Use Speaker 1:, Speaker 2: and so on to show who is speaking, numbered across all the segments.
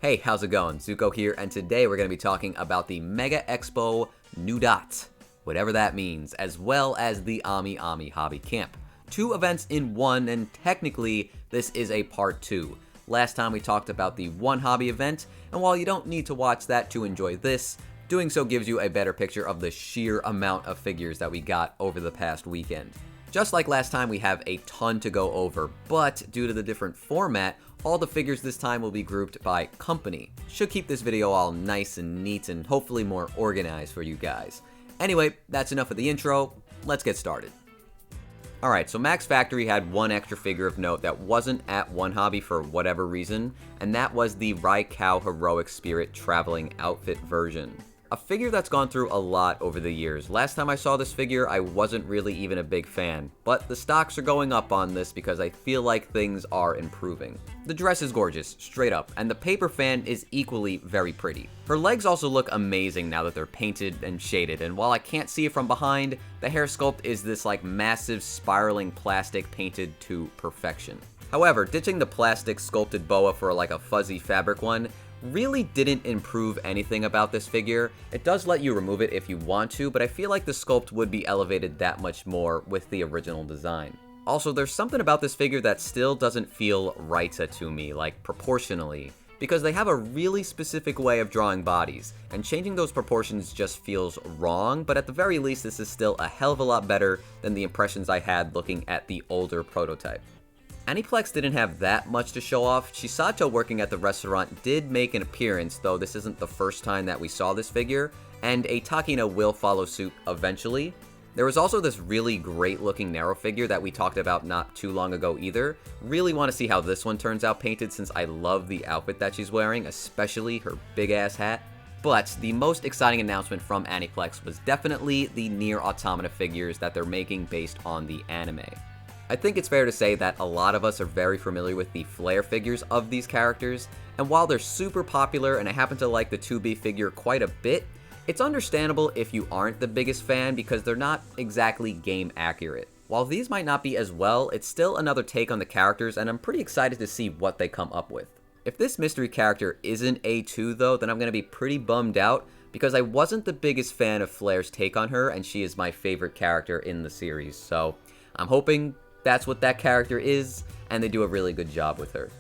Speaker 1: Hey, how's it going? Zuko here, and today we're going to be talking about the Mega Expo New Dot, whatever that means, as well as the AmiAmi Hobby Camp. Two events in one, and technically, this is a part two. Last time we talked about the one hobby event, and while you don't need to watch that to enjoy this, doing so gives you a better picture of the sheer amount of figures that we got over the past weekend. Just like last time, we have a ton to go over, but due to the different format, all the figures this time will be grouped by company. Should keep this video all nice and neat and hopefully more organized for you guys. Anyway, that's enough of the intro, let's get started. Alright, so Max Factory had one extra figure of note that wasn't at One Hobby for whatever reason, and that was the Raikou Heroic Spirit Traveling Outfit version. A figure that's gone through a lot over the years. Last time I saw this figure, I wasn't really even a big fan, but the stocks are going up on this because I feel like things are improving. The dress is gorgeous, straight up, and the paper fan is equally very pretty. Her legs also look amazing now that they're painted and shaded, and while I can't see it from behind, the hair sculpt is this like massive spiraling plastic painted to perfection. However, ditching the plastic sculpted boa for like a fuzzy fabric one really didn't improve anything about this figure. It does let you remove it if you want to, but I feel like the sculpt would be elevated that much more with the original design. Also, there's something about this figure that still doesn't feel Ryza to me, like proportionally, because they have a really specific way of drawing bodies, and changing those proportions just feels wrong, but at the very least this is still a hell of a lot better than the impressions I had looking at the older prototype. Aniplex didn't have that much to show off. Chisato working at the restaurant did make an appearance, though this isn't the first time that we saw this figure, and a Takina will follow suit eventually. There was also this really great looking Nero figure that we talked about not too long ago either. Really want to see how this one turns out painted since I love the outfit that she's wearing, especially her big ass hat. But the most exciting announcement from Aniplex was definitely the Nier Automata figures that they're making based on the anime. I think it's fair to say that a lot of us are very familiar with the flare figures of these characters, and while they're super popular and I happen to like the 2B figure quite a bit, it's understandable if you aren't the biggest fan because they're not exactly game accurate. While these might not be as well, it's still another take on the characters and I'm pretty excited to see what they come up with. If this mystery character isn't A2 though, then I'm going to be pretty bummed out because I wasn't the biggest fan of Flare's take on her and she is my favorite character in the series, so I'm hoping that's what that character is, and they do a really good job with her.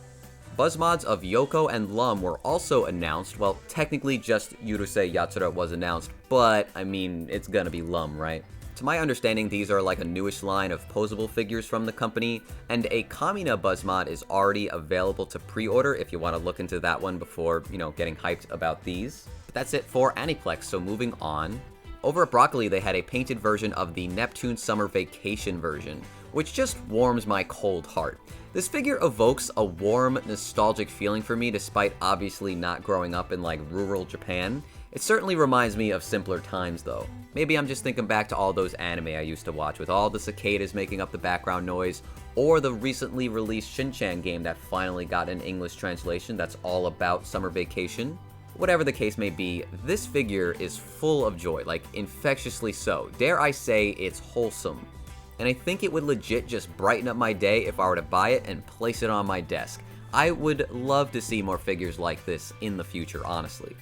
Speaker 1: Buzz mods of Yoko and Lum were also announced. Well, technically just Yurusei Yatsura was announced, but I mean, it's gonna be Lum, right? To my understanding, these are like a newish line of posable figures from the company, and a Kamina Buzz mod is already available to pre-order if you want to look into that one before, getting hyped about these. But that's it for Aniplex, so moving on. Over at Broccoli, they had a painted version of the Neptune Summer Vacation version, which just warms my cold heart. This figure evokes a warm, nostalgic feeling for me despite obviously not growing up in like rural Japan. It certainly reminds me of simpler times though. Maybe I'm just thinking back to all those anime I used to watch with all the cicadas making up the background noise, or the recently released Shin-chan game that finally got an English translation that's all about summer vacation. Whatever the case may be, this figure is full of joy, like infectiously so. Dare I say it's wholesome. And I think it would legit just brighten up my day if I were to buy it and place it on my desk. I would love to see more figures like this in the future, honestly.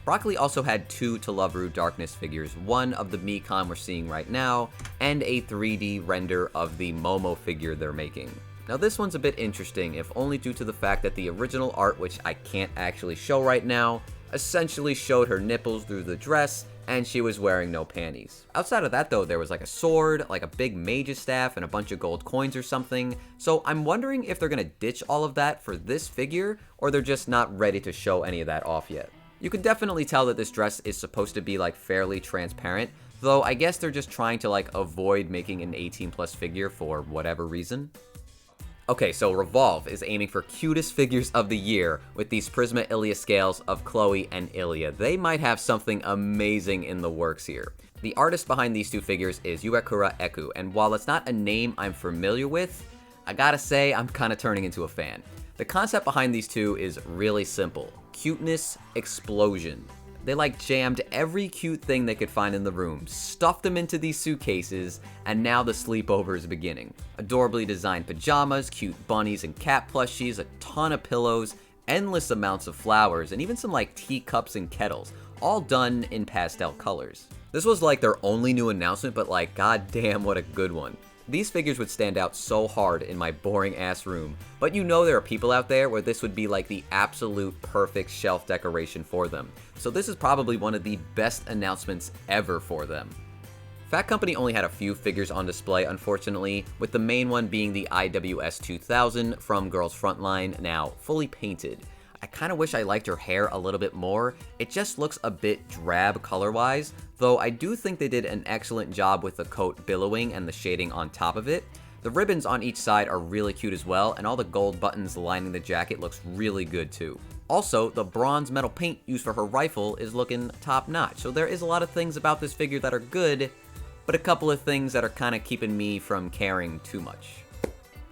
Speaker 1: Broccoli also had two Tularu Darkness figures, one of the Mikan we're seeing right now, and a 3D render of the Momo figure they're making. Now this one's a bit interesting, if only due to the fact that the original art, which I can't actually show right now, essentially showed her nipples through the dress, and she was wearing no panties. Outside of that though, there was like a sword, like a big mage's staff, and a bunch of gold coins or something, so I'm wondering if they're gonna ditch all of that for this figure, or they're just not ready to show any of that off yet. You can definitely tell that this dress is supposed to be like fairly transparent, though I guess they're just trying to like avoid making an 18+ figure for whatever reason. Okay, so Revolve is aiming for cutest figures of the year with these Prisma Illya scales of Chloe and Illya. They might have something amazing in the works here. The artist behind these two figures is Uekura Eku, and while it's not a name I'm familiar with, I gotta say I'm kinda turning into a fan. The concept behind these two is really simple. Cuteness explosion. They like jammed every cute thing they could find in the room, stuffed them into these suitcases, and now the sleepover is beginning. Adorably designed pajamas, cute bunnies and cat plushies, a ton of pillows, endless amounts of flowers, and even some like teacups and kettles, all done in pastel colors. This was like their only new announcement, but like goddamn what a good one. These figures would stand out so hard in my boring ass room, but you know there are people out there where this would be like the absolute perfect shelf decoration for them. So this is probably one of the best announcements ever for them. Phat Company only had a few figures on display, unfortunately, with the main one being the IWS 2000 from Girls Frontline, now fully painted. I kind of wish I liked her hair a little bit more. It just looks a bit drab color-wise, though I do think they did an excellent job with the coat billowing and the shading on top of it. The ribbons on each side are really cute as well, and all the gold buttons lining the jacket looks really good too. Also, the bronze metal paint used for her rifle is looking top-notch, so there is a lot of things about this figure that are good, but a couple of things that are kind of keeping me from caring too much.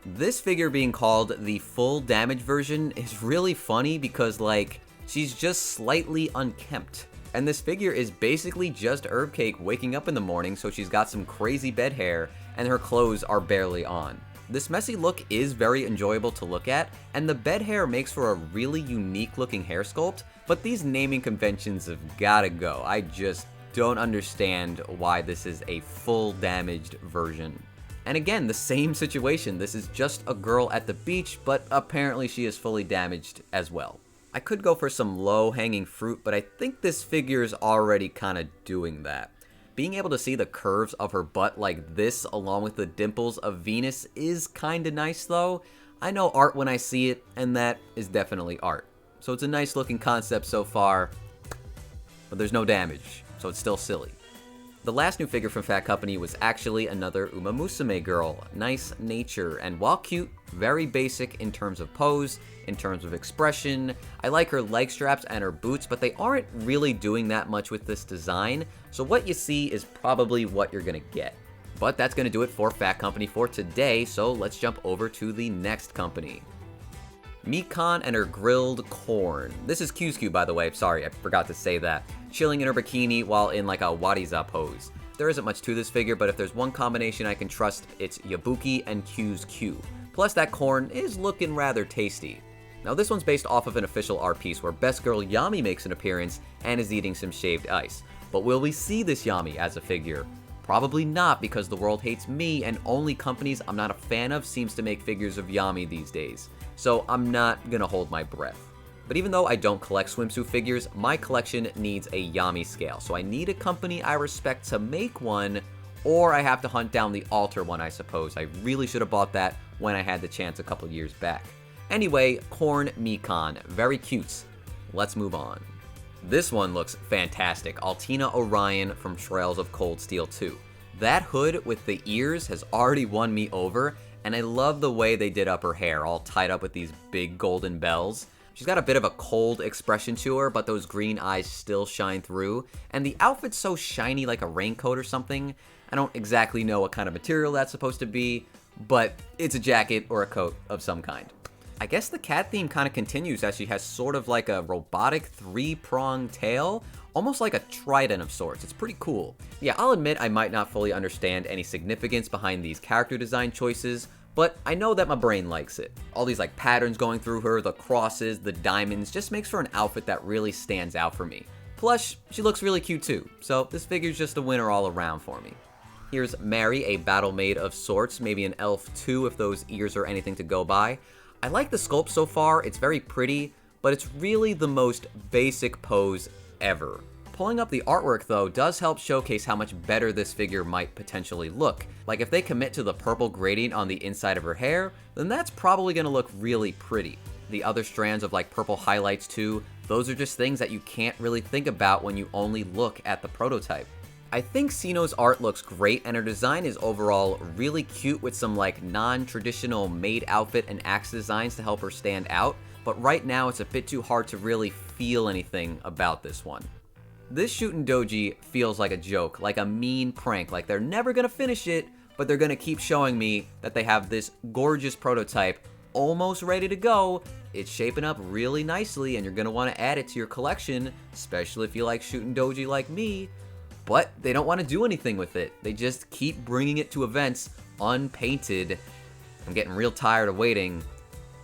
Speaker 1: This figure being called the full damage version is really funny because, like, she's just slightly unkempt. And this figure is basically just Herb Cake waking up in the morning, so she's got some crazy bed hair, and her clothes are barely on. This messy look is very enjoyable to look at, and the bed hair makes for a really unique looking hair sculpt, but these naming conventions have gotta go. I just don't understand why this is a full damaged version. And again, the same situation. This is just a girl at the beach, but apparently she is fully damaged as well. I could go for some low-hanging fruit, but I think this figure is already kind of doing that. Being able to see the curves of her butt like this, along with the dimples of Venus, is kind of nice though. I know art when I see it, and that is definitely art. So it's a nice looking concept so far, but there's no damage, so it's still silly. The last new figure from Phat Company was actually another Umamusume girl. Nice nature, and while cute, very basic in terms of pose, in terms of expression. I like her leg straps and her boots, but they aren't really doing that much with this design, so what you see is probably what you're gonna get. But that's gonna do it for Phat Company for today, so let's jump over to the next company. Mikan and her grilled corn. This is Kyusku, by the way. Sorry, I forgot to say that. Chilling in her bikini while in like a wariza pose. There isn't much to this figure, but if there's one combination I can trust, it's Yabuki and Kyusku. Plus that corn is looking rather tasty. Now this one's based off of an official art piece where Best Girl Yami makes an appearance and is eating some shaved ice. But will we see this Yami as a figure? Probably not, because the world hates me and only companies I'm not a fan of seems to make figures of Yami these days. So I'm not gonna hold my breath. But even though I don't collect swimsuit figures, my collection needs a Yami scale, so I need a company I respect to make one, or I have to hunt down the altar one, I suppose. I really should have bought that when I had the chance a couple years back. Anyway, Corn Mikan, very cute. Let's move on. This one looks fantastic. Altina Orion from Trails of Cold Steel 2. That hood with the ears has already won me over, and I love the way they did up her hair, all tied up with these big golden bells. She's got a bit of a cold expression to her, but those green eyes still shine through, and the outfit's so shiny like a raincoat or something. I don't exactly know what kind of material that's supposed to be, but it's a jacket or a coat of some kind. I guess the cat theme kind of continues as she has sort of like a robotic three-pronged tail, almost like a trident of sorts. It's pretty cool. Yeah, I'll admit I might not fully understand any significance behind these character design choices, but I know that my brain likes it. All these like patterns going through her, the crosses, the diamonds, just makes for an outfit that really stands out for me. Plus, she looks really cute too, so this figure's just a winner all around for me. Here's Mary, a battle maid of sorts, maybe an elf too if those ears are anything to go by. I like the sculpt so far, it's very pretty, but it's really the most basic pose ever. Pulling up the artwork though does help showcase how much better this figure might potentially look. Like if they commit to the purple gradient on the inside of her hair, then that's probably gonna look really pretty. The other strands of like purple highlights too, those are just things that you can't really think about when you only look at the prototype. I think Sino's art looks great and her design is overall really cute with some like non-traditional maid outfit and axe designs to help her stand out, but right now it's a bit too hard to really feel anything about this one. This Shuten Douji feels like a joke, like a mean prank, like they're never gonna finish it, but they're gonna keep showing me that they have this gorgeous prototype almost ready to go. It's shaping up really nicely and you're gonna wanna add it to your collection, especially if you like Shuten Douji like me. But they don't want to do anything with it. They just keep bringing it to events unpainted. I'm getting real tired of waiting,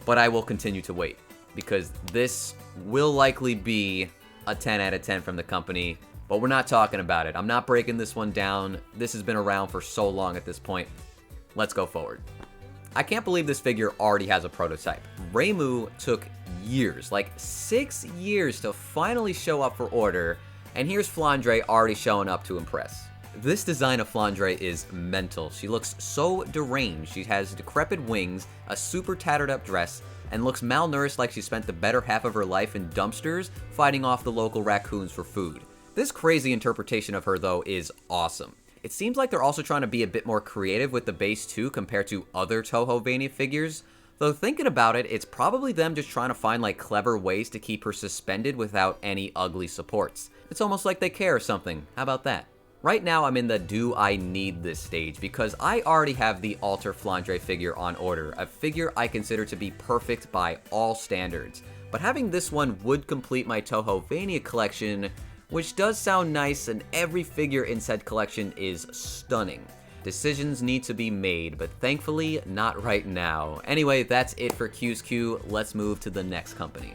Speaker 1: but I will continue to wait because this will likely be a 10 out of 10 from the company, but we're not talking about it. I'm not breaking this one down. This has been around for so long at this point. Let's go forward. I can't believe this figure already has a prototype. Raikou took years, like 6 years, to finally show up for order, and here's Flandre already showing up to impress. This design of Flandre is mental. She looks so deranged. She has decrepit wings, a super tattered up dress, and looks malnourished like she spent the better half of her life in dumpsters fighting off the local raccoons for food. This crazy interpretation of her, though, is awesome. It seems like they're also trying to be a bit more creative with the base too compared to other Touhouvania figures, though thinking about it, it's probably them just trying to find like clever ways to keep her suspended without any ugly supports. It's almost like they care or something. How about that? Right now I'm in the do I need this stage because I already have the Alter Flandre figure on order, a figure I consider to be perfect by all standards. But having this one would complete my Touhouvania collection, which does sound nice, and every figure in said collection is stunning. Decisions need to be made, but thankfully not right now. Anyway, that's it for Q's Q. Let's move to the next company.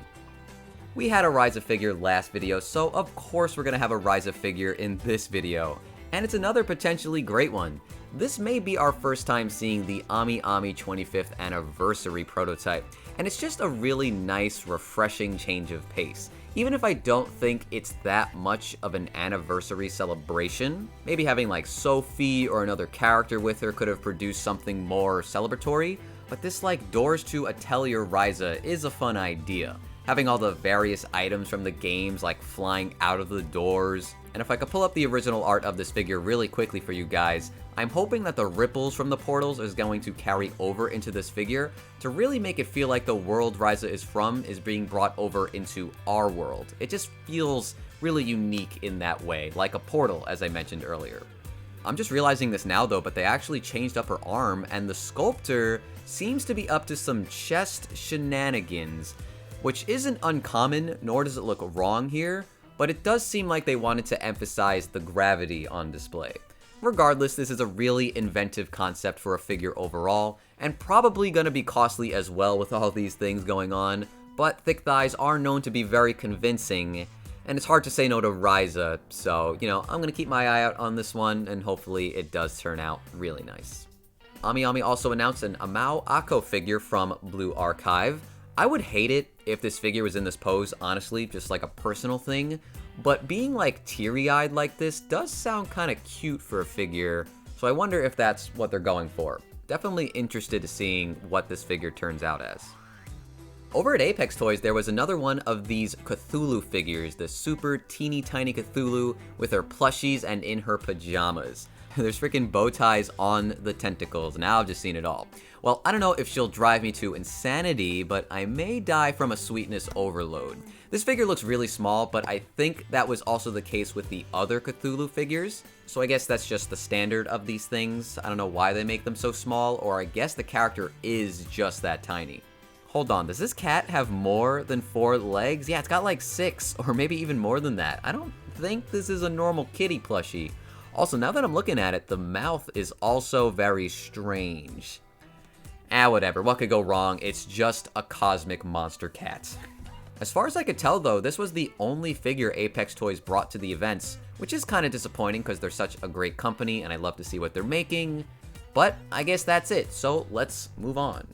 Speaker 1: We had a Ryza figure last video, so of course we're gonna have a Ryza figure in this video. And it's another potentially great one. This may be our first time seeing the AmiAmi 25th anniversary prototype, and it's just a really nice, refreshing change of pace. Even if I don't think it's that much of an anniversary celebration, maybe having like Sophie or another character with her could have produced something more celebratory, but this like Doors to Atelier Ryza is a fun idea. Having all the various items from the games like flying out of the doors. And if I could pull up the original art of this figure really quickly for you guys, I'm hoping that the ripples from the portals is going to carry over into this figure to really make it feel like the world Ryza is from is being brought over into our world. It just feels really unique in that way, like a portal, as I mentioned earlier. I'm just realizing this now though, but they actually changed up her arm, and the sculptor seems to be up to some chest shenanigans, which isn't uncommon, nor does it look wrong here, but it does seem like they wanted to emphasize the gravity on display. Regardless, this is a really inventive concept for a figure overall, and probably gonna be costly as well with all these things going on, but thick thighs are known to be very convincing, and it's hard to say no to Ryza, so, you know, I'm gonna keep my eye out on this one, and hopefully it does turn out really nice. AmiAmi also announced an Amau Ako figure from Blue Archive. I would hate it if this figure was in this pose, honestly, just like a personal thing, but being like teary-eyed like this does sound kind of cute for a figure, so I wonder if that's what they're going for. Definitely interested to seeing what this figure turns out as. Over at Apex Toys, there was another one of these Cthulhu figures, the super teeny tiny Cthulhu with her plushies and in her pajamas. There's freaking bow ties on the tentacles. Now I've just seen it all. Well, I don't know if she'll drive me to insanity, but I may die from a sweetness overload. This figure looks really small, but I think that was also the case with the other Cthulhu figures. So I guess that's just the standard of these things. I don't know why they make them so small, or I guess the character is just that tiny. Hold on, does this cat have more than 4 legs? Yeah, it's got like 6, or maybe even more than that. I don't think this is a normal kitty plushie. Also, now that I'm looking at it, the mouth is also very strange. Whatever, what could go wrong? It's just a cosmic monster cat. As far as I could tell though, this was the only figure Apex Toys brought to the events, which is kind of disappointing because they're such a great company and I love to see what they're making. But I guess that's it, so let's move on.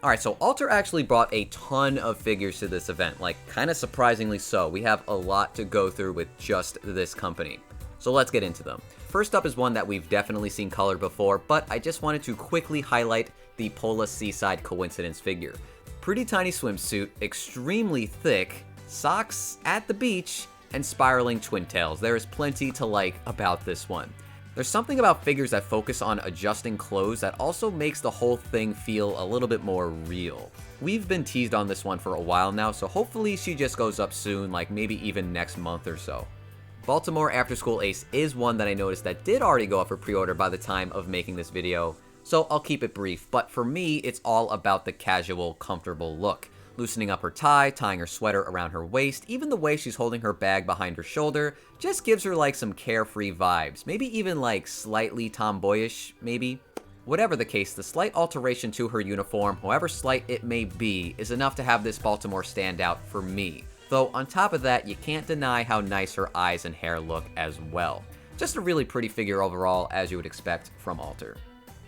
Speaker 1: Alright, so Alter actually brought a ton of figures to this event, like kind of surprisingly so. We have a lot to go through with just this company. So let's get into them. First up is one that we've definitely seen colored before, but I just wanted to quickly highlight the Pola Seaside Coincidence figure. Pretty tiny swimsuit, extremely thick, socks at the beach, and spiraling twin tails. There is plenty to like about this one. There's something about figures that focus on adjusting clothes that also makes the whole thing feel a little bit more real. We've been teased on this one for a while now, so hopefully she just goes up soon, like maybe even next month or so. Baltimore After School Ace is one that I noticed that did already go up for pre-order by the time of making this video, so I'll keep it brief, but for me, it's all about the casual, comfortable look. Loosening up her tie, tying her sweater around her waist, even the way she's holding her bag behind her shoulder, just gives her like some carefree vibes. Maybe even like slightly tomboyish, maybe. Whatever the case, the slight alteration to her uniform, however slight it may be, is enough to have this Baltimore stand out for me. Though on top of that, you can't deny how nice her eyes and hair look as well. Just a really pretty figure overall, as you would expect from Alter.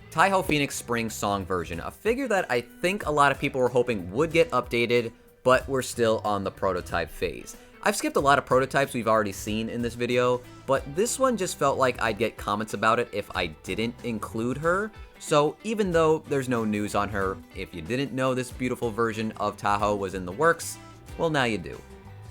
Speaker 1: Taihou Phoenix Spring Song version, a figure that I think a lot of people were hoping would get updated, but we're still on the prototype phase. I've skipped a lot of prototypes we've already seen in this video, but this one just felt like I'd get comments about it if I didn't include her. So even though there's no news on her, if you didn't know this beautiful version of Taihou was in the works, well now you do.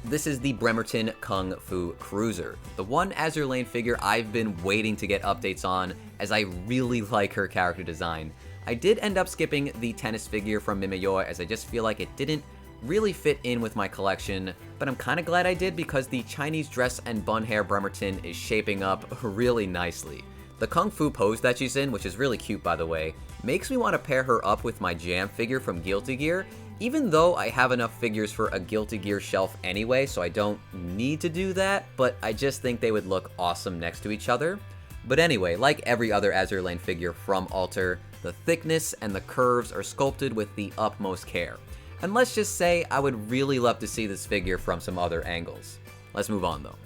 Speaker 1: This is the Bremerton Kung Fu Cruiser, the one Azure Lane figure I've been waiting to get updates on, as I really like her character design. I did end up skipping the tennis figure from Mimayoi, as I just feel like it didn't really fit in with my collection, but I'm kinda glad I did because the Chinese dress and bun hair Bremerton is shaping up really nicely. The Kung Fu pose that she's in, which is really cute by the way, makes me want to pair her up with my Jam figure from Guilty Gear, even though I have enough figures for a Guilty Gear shelf anyway, so I don't need to do that, but I just think they would look awesome next to each other. But anyway, like every other Azure Lane figure from Alter, the thickness and the curves are sculpted with the utmost care. And let's just say I would really love to see this figure from some other angles. Let's move on though.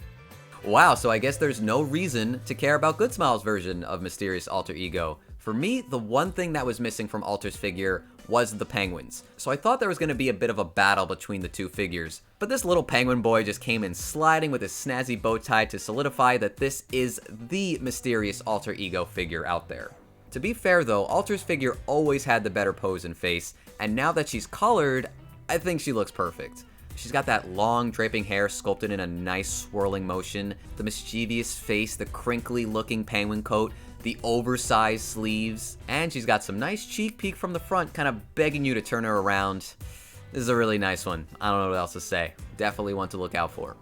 Speaker 1: Wow, so I guess there's no reason to care about Good Smile's version of Mysterious Alter Ego. For me, the one thing that was missing from Alter's figure was the penguins. So I thought there was going to be a bit of a battle between the two figures, but this little penguin boy just came in sliding with his snazzy bow tie to solidify that this is the Mysterious Alter Ego figure out there. To be fair though, Alter's figure always had the better pose and face, and now that she's colored, I think she looks perfect. She's got that long draping hair sculpted in a nice swirling motion, the mischievous face, the crinkly looking penguin coat, the oversized sleeves, and she's got some nice cheek peek from the front, kind of begging you to turn her around. This is a really nice one. I don't know what else to say. Definitely one to look out for.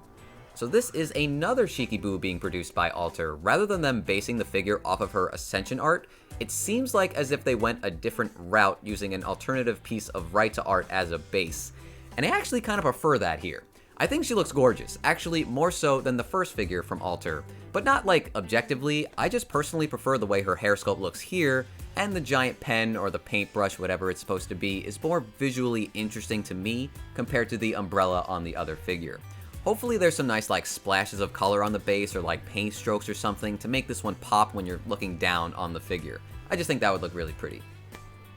Speaker 1: So this is another Shikibu being produced by Alter. Rather than them basing the figure off of her Ascension art, it seems like as if they went a different route using an alternative piece of Ryza art as a base. And I actually kind of prefer that here. I think she looks gorgeous, actually more so than the first figure from Alter, but not like objectively. I just personally prefer the way her hair sculpt looks here, and the giant pen or the paintbrush, whatever it's supposed to be, is more visually interesting to me compared to the umbrella on the other figure. Hopefully there's some nice like splashes of color on the base or like paint strokes or something to make this one pop when you're looking down on the figure. I just think that would look really pretty.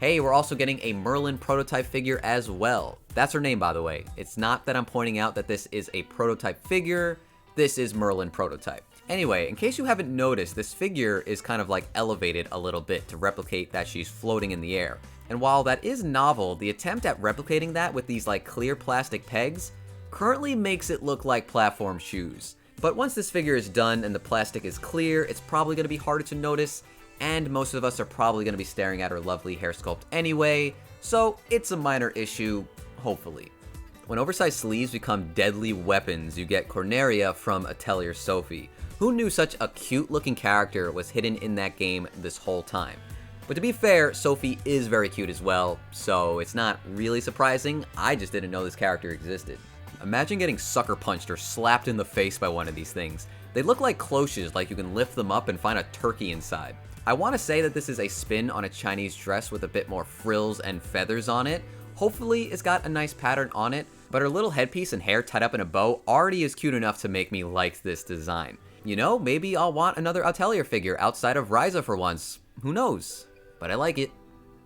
Speaker 1: Hey, we're also getting a Merlin prototype figure as well. That's her name, by the way. It's not that I'm pointing out that this is a prototype figure, this is Merlin prototype. Anyway, in case you haven't noticed, this figure is kind of like elevated a little bit to replicate that she's floating in the air. And while that is novel, the attempt at replicating that with these like clear plastic pegs currently makes it look like platform shoes. But once this figure is done and the plastic is clear, it's probably going to be harder to notice, and most of us are probably going to be staring at her lovely hair sculpt anyway, so it's a minor issue, hopefully. When oversized sleeves become deadly weapons, you get Corneria from Atelier Sophie. Who knew such a cute looking character was hidden in that game this whole time? But to be fair, Sophie is very cute as well, so it's not really surprising. I just didn't know this character existed. Imagine getting sucker punched or slapped in the face by one of these things. They look like cloches, like you can lift them up and find a turkey inside. I want to say that this is a spin on a Chinese dress with a bit more frills and feathers on it. Hopefully it's got a nice pattern on it, but her little headpiece and hair tied up in a bow already is cute enough to make me like this design. You know, maybe I'll want another Atelier figure outside of Ryza for once. Who knows? But I like it.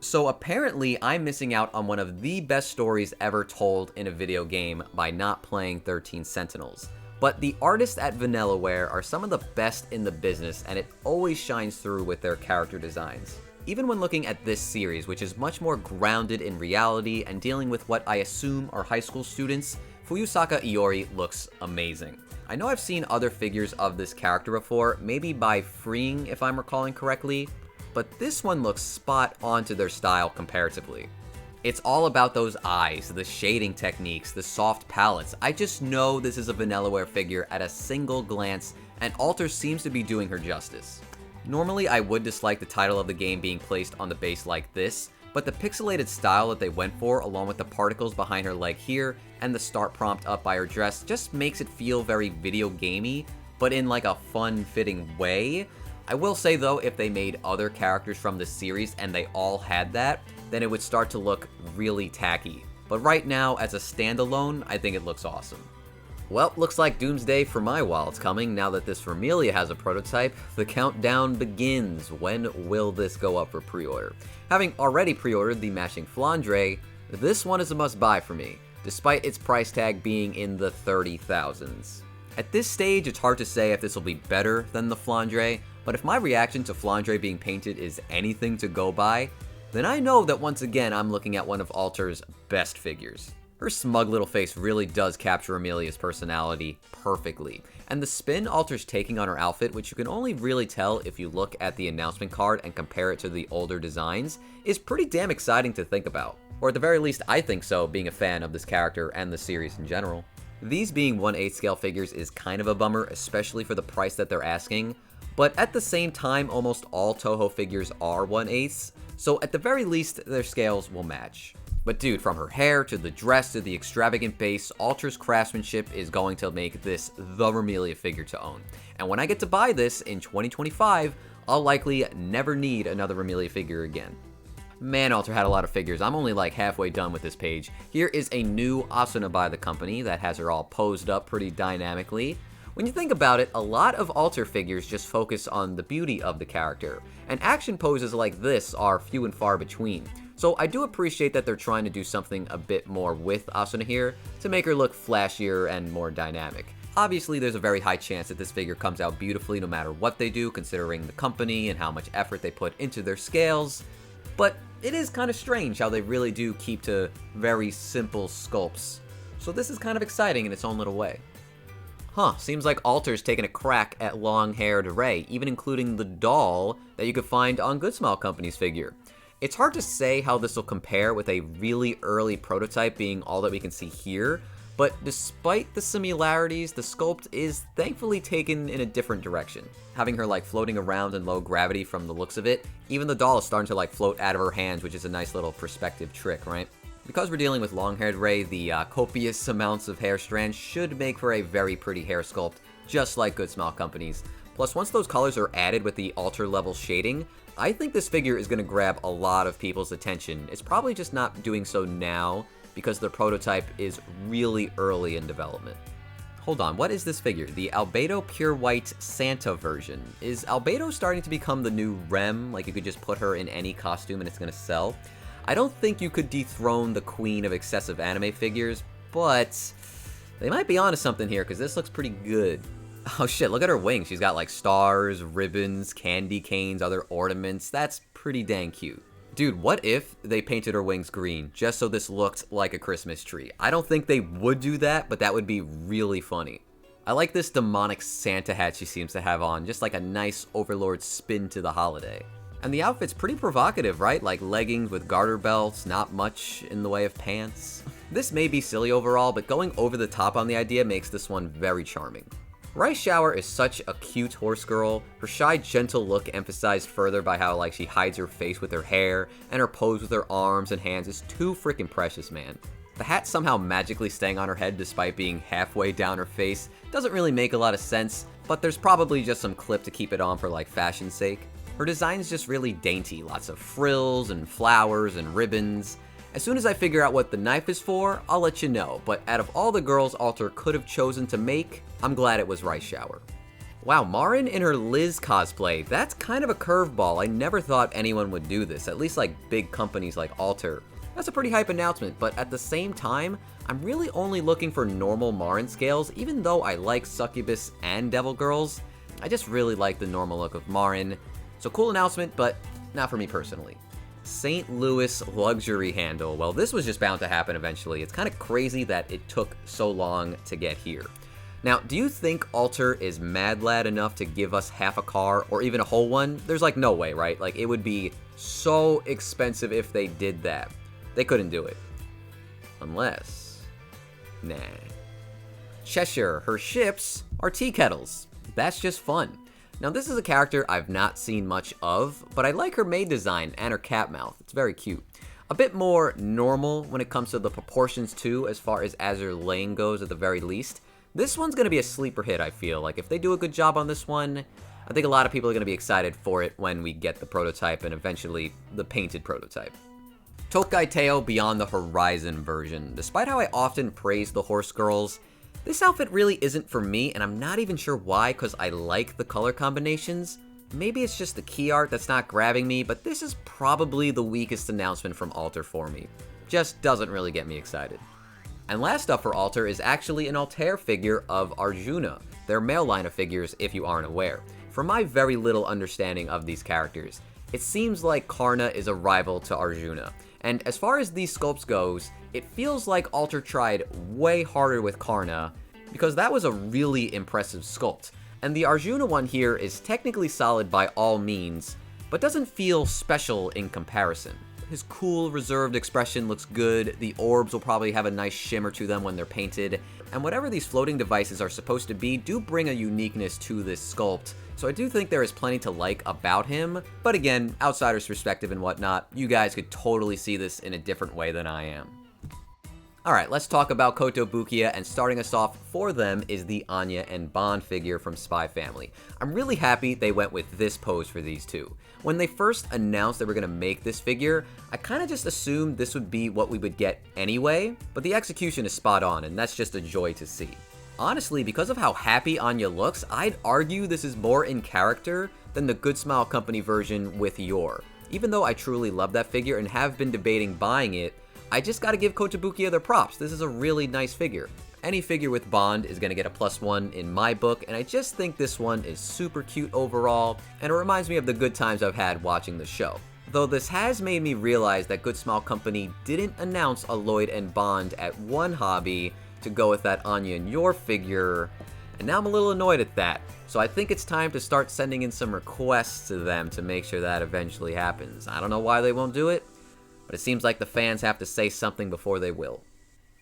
Speaker 1: So apparently I'm missing out on one of the best stories ever told in a video game by not playing 13 Sentinels. But the artists at Vanillaware are some of the best in the business, and it always shines through with their character designs. Even when looking at this series, which is much more grounded in reality and dealing with what I assume are high school students, Fuyusaka Iori looks amazing. I know I've seen other figures of this character before, maybe by Freeing if I'm recalling correctly, but this one looks spot on to their style comparatively. It's all about those eyes, the shading techniques, the soft palettes. I just know this is a Vanillaware figure at a single glance, and Alter seems to be doing her justice. Normally I would dislike the title of the game being placed on the base like this, but the pixelated style that they went for, along with the particles behind her leg here, and the start prompt up by her dress, just makes it feel very video gamey, but in like a fun fitting way. I will say though, if they made other characters from this series and they all had that, then it would start to look really tacky. But right now, as a standalone, I think it looks awesome. Well, looks like doomsday for my wild's coming now that this Vermilion has a prototype. The countdown begins. When will this go up for pre-order? Having already pre-ordered the matching Flandre, this one is a must-buy for me, despite its price tag being in the 30,000s. At this stage, it's hard to say if this will be better than the Flandre, but if my reaction to Flandre being painted is anything to go by, then I know that once again I'm looking at one of Alter's best figures. Her smug little face really does capture Amelia's personality perfectly, and the spin Alter's taking on her outfit, which you can only really tell if you look at the announcement card and compare it to the older designs, is pretty damn exciting to think about. Or at the very least, I think so, being a fan of this character and the series in general. These being 1/8 scale figures is kind of a bummer, especially for the price that they're asking, but at the same time, almost all Toho figures are 1/8, so at the very least, their scales will match. But dude, from her hair to the dress to the extravagant base, Alter's craftsmanship is going to make this the Vermilion figure to own. And when I get to buy this in 2025, I'll likely never need another Vermilion figure again. Man, Alter had a lot of figures. I'm only like halfway done with this page. Here is a new Asuna by the company that has her all posed up pretty dynamically. When you think about it, a lot of Alter figures just focus on the beauty of the character, and action poses like this are few and far between. So I do appreciate that they're trying to do something a bit more with Asuna here to make her look flashier and more dynamic. Obviously, there's a very high chance that this figure comes out beautifully no matter what they do, considering the company and how much effort they put into their scales, but it is kind of strange how they really do keep to very simple sculpts. So this is kind of exciting in its own little way. Seems like Alter's taking a crack at long-haired Ray, even including the doll that you could find on Good Smile Company's figure. It's hard to say how this will compare with a really early prototype being all that we can see here, but despite the similarities, the sculpt is thankfully taken in a different direction. Having her like floating around in low gravity from the looks of it, even the doll is starting to like float out of her hands, which is a nice little perspective trick, right? Because we're dealing with long-haired Ray, the copious amounts of hair strands should make for a very pretty hair sculpt, just like Good Smile Company's. Plus, once those colors are added with the Alter level shading, I think this figure is going to grab a lot of people's attention. It's probably just not doing so now because the prototype is really early in development. Hold on, what is this figure? The Albedo Pure White Santa version. Is Albedo starting to become the new Rem? Like you could just put her in any costume and it's going to sell? I don't think you could dethrone the queen of excessive anime figures, but they might be onto something here because this looks pretty good. Oh shit, look at her wings. She's got like stars, ribbons, candy canes, other ornaments. That's pretty dang cute. Dude, what if they painted her wings green just so this looked like a Christmas tree? I don't think they would do that, but that would be really funny. I like this demonic Santa hat she seems to have on, just like a nice Overlord spin to the holiday. And the outfit's pretty provocative, right? Like leggings with garter belts, not much in the way of pants. This may be silly overall, but going over the top on the idea makes this one very charming. Rice Shower is such a cute horse girl. Her shy, gentle look emphasized further by how like she hides her face with her hair, and her pose with her arms and hands is too freaking precious, man. The hat somehow magically staying on her head despite being halfway down her face doesn't really make a lot of sense, but there's probably just some clip to keep it on for like fashion's sake. Her design's just really dainty, lots of frills and flowers and ribbons. As soon as I figure out what the knife is for, I'll let you know, but out of all the girls Alter could have chosen to make, I'm glad it was Rice Shower. Wow, Marin in her Liz cosplay, that's kind of a curveball. I never thought anyone would do this, at least like big companies like Alter. That's a pretty hype announcement, but at the same time, I'm really only looking for normal Marin scales, even though I like Succubus and Devil Girls. I just really like the normal look of Marin. So cool announcement, but not for me personally. St. Louis luxury handle. Well, this was just bound to happen eventually. It's kind of crazy that it took so long to get here. Now, do you think Alter is mad lad enough to give us half a car or even a whole one? There's like no way, right? Like it would be so expensive if they did that. They couldn't do it. Unless... Nah. Cheshire, her ships are tea kettles. That's just fun. Now this is a character I've not seen much of, but I like her maid design and her cat mouth. It's very cute. A bit more normal when it comes to the proportions too, as far as Azure Lane goes at the very least. This one's going to be a sleeper hit, I feel. Like if they do a good job on this one, I think a lot of people are going to be excited for it when we get the prototype and eventually the painted prototype. Tokai Taihou Beyond the Horizon version. Despite how I often praise the horse girls, this outfit really isn't for me, and I'm not even sure why, because I like the color combinations. Maybe it's just the key art that's not grabbing me, but this is probably the weakest announcement from Alter for me. Just doesn't really get me excited. And last up for Alter is actually an Altair figure of Arjuna, their male line of figures if you aren't aware. From my very little understanding of these characters, it seems like Karna is a rival to Arjuna. And as far as these sculpts goes, it feels like Alter tried way harder with Karna, because that was a really impressive sculpt. And the Arjuna one here is technically solid by all means, but doesn't feel special in comparison. His cool, reserved expression looks good, the orbs will probably have a nice shimmer to them when they're painted, and whatever these floating devices are supposed to be do bring a uniqueness to this sculpt, so I do think there is plenty to like about him, but again, outsider's perspective and whatnot, you guys could totally see this in a different way than I am. Alright, let's talk about Kotobukiya, and starting us off for them is the Anya and Bond figure from Spy Family. I'm really happy they went with this pose for these two. When they first announced they were going to make this figure, I kind of just assumed this would be what we would get anyway, but the execution is spot on, and that's just a joy to see. Honestly, because of how happy Anya looks, I'd argue this is more in character than the Good Smile Company version with Yor. Even though I truly love that figure and have been debating buying it, I just gotta give Kotobukiya their props. This is a really nice figure. Any figure with Bond is gonna get a +1 in my book, and I just think this one is super cute overall, and it reminds me of the good times I've had watching the show. Though this has made me realize that Good Smile Company didn't announce a Lloyd and Bond at one hobby to go with that Anya and Yor figure, and now I'm a little annoyed at that. So I think it's time to start sending in some requests to them to make sure that eventually happens. I don't know why they won't do it, but it seems like the fans have to say something before they will.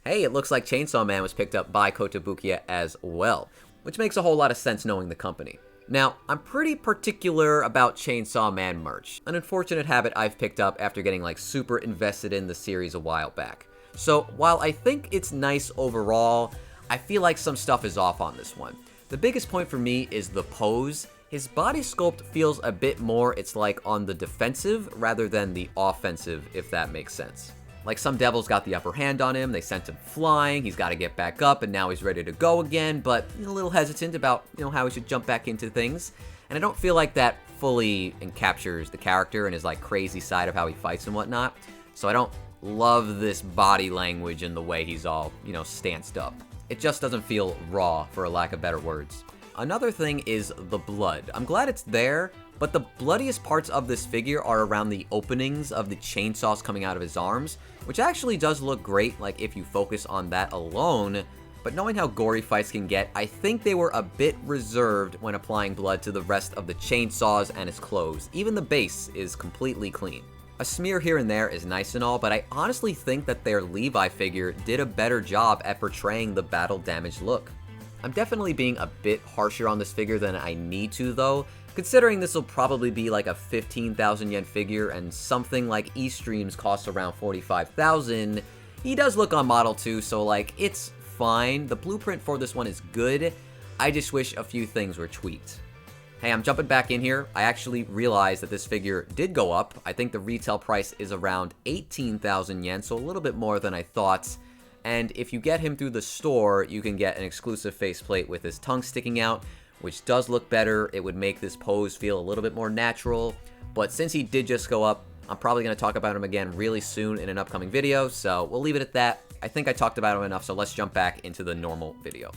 Speaker 1: Hey, it looks like Chainsaw Man was picked up by Kotobukiya as well, which makes a whole lot of sense knowing the company. Now, I'm pretty particular about Chainsaw Man merch, an unfortunate habit I've picked up after getting like super invested in the series a while back. So while I think it's nice overall, I feel like some stuff is off on this one. The biggest point for me is the pose. His body sculpt feels a bit more, it's like on the defensive rather than the offensive, if that makes sense. Like some devils got the upper hand on him, they sent him flying, he's got to get back up, and now he's ready to go again, but a little hesitant about, how he should jump back into things. And I don't feel like that fully captures the character and his like crazy side of how he fights and whatnot. So I don't love this body language and the way he's all, stanced up. It just doesn't feel raw, for a lack of better words. Another thing is the blood. I'm glad it's there, but the bloodiest parts of this figure are around the openings of the chainsaws coming out of his arms, which actually does look great, like if you focus on that alone, but knowing how gory fights can get, I think they were a bit reserved when applying blood to the rest of the chainsaws and his clothes. Even the base is completely clean. A smear here and there is nice and all, but I honestly think that their Levi figure did a better job at portraying the battle damaged look. I'm definitely being a bit harsher on this figure than I need to though, considering this will probably be like a 15,000 yen figure and something like E-Streams costs around 45,000. He does look on model too, so like it's fine. The blueprint for this one is good. I just wish a few things were tweaked. Hey, I'm jumping back in here. I actually realized that this figure did go up. I think the retail price is around 18,000 yen, so a little bit more than I thought. And if you get him through the store, you can get an exclusive faceplate with his tongue sticking out, which does look better. It would make this pose feel a little bit more natural. But since he did just go up, I'm probably going to talk about him again really soon in an upcoming video, so we'll leave it at that. I think I talked about him enough, so let's jump back into the normal video.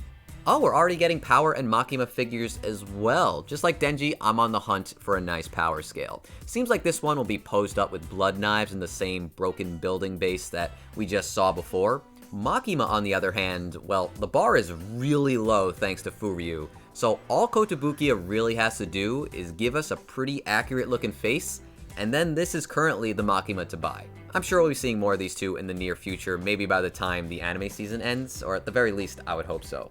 Speaker 1: Oh, we're already getting Power and Makima figures as well. Just like Denji, I'm on the hunt for a nice power scale. Seems like this one will be posed up with blood knives in the same broken building base that we just saw before. Makima, on the other hand, well, the bar is really low thanks to Furyu, so all Kotobukiya really has to do is give us a pretty accurate looking face, and then this is currently the Makima to buy. I'm sure we'll be seeing more of these two in the near future, maybe by the time the anime season ends, or at the very least, I would hope so.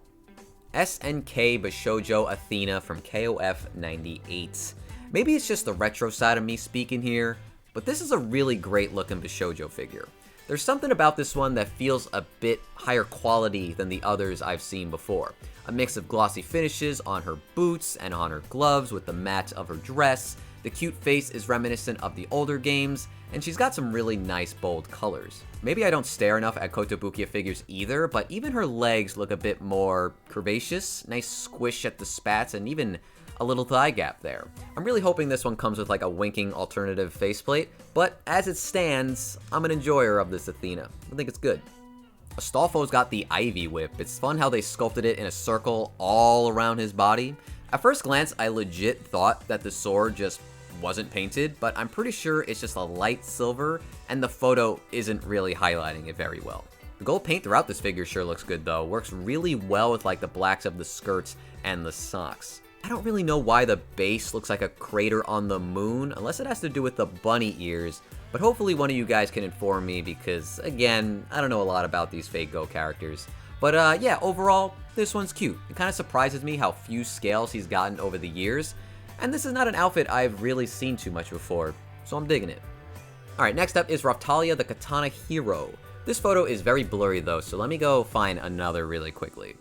Speaker 1: SNK Bashoujo Athena from KOF 98. Maybe it's just the retro side of me speaking here, but this is a really great looking Bashoujo figure. There's something about this one that feels a bit higher quality than the others I've seen before. A mix of glossy finishes on her boots and on her gloves with the match of her dress. The cute face is reminiscent of the older games, and she's got some really nice bold colors. Maybe I don't stare enough at Kotobukiya figures either, but even her legs look a bit more curvaceous, nice squish at the spats, and even a little thigh gap there. I'm really hoping this one comes with like a winking alternative faceplate, but as it stands, I'm an enjoyer of this Athena. I think it's good. Astolfo's got the Ivy Whip. It's fun how they sculpted it in a circle all around his body. At first glance, I legit thought that the sword just wasn't painted, but I'm pretty sure it's just a light silver, and the photo isn't really highlighting it very well. The gold paint throughout this figure sure looks good though. Works really well with like the blacks of the skirts and the socks. I don't really know why the base looks like a crater on the moon, unless it has to do with the bunny ears, but hopefully one of you guys can inform me because, again, I don't know a lot about these fake Go characters. But yeah, overall, this one's cute. It kind of surprises me how few scales he's gotten over the years, and this is not an outfit I've really seen too much before, so I'm digging it. Alright, next up is Raphtalia the Katana Hero. This photo is very blurry though, so let me go find another really quickly.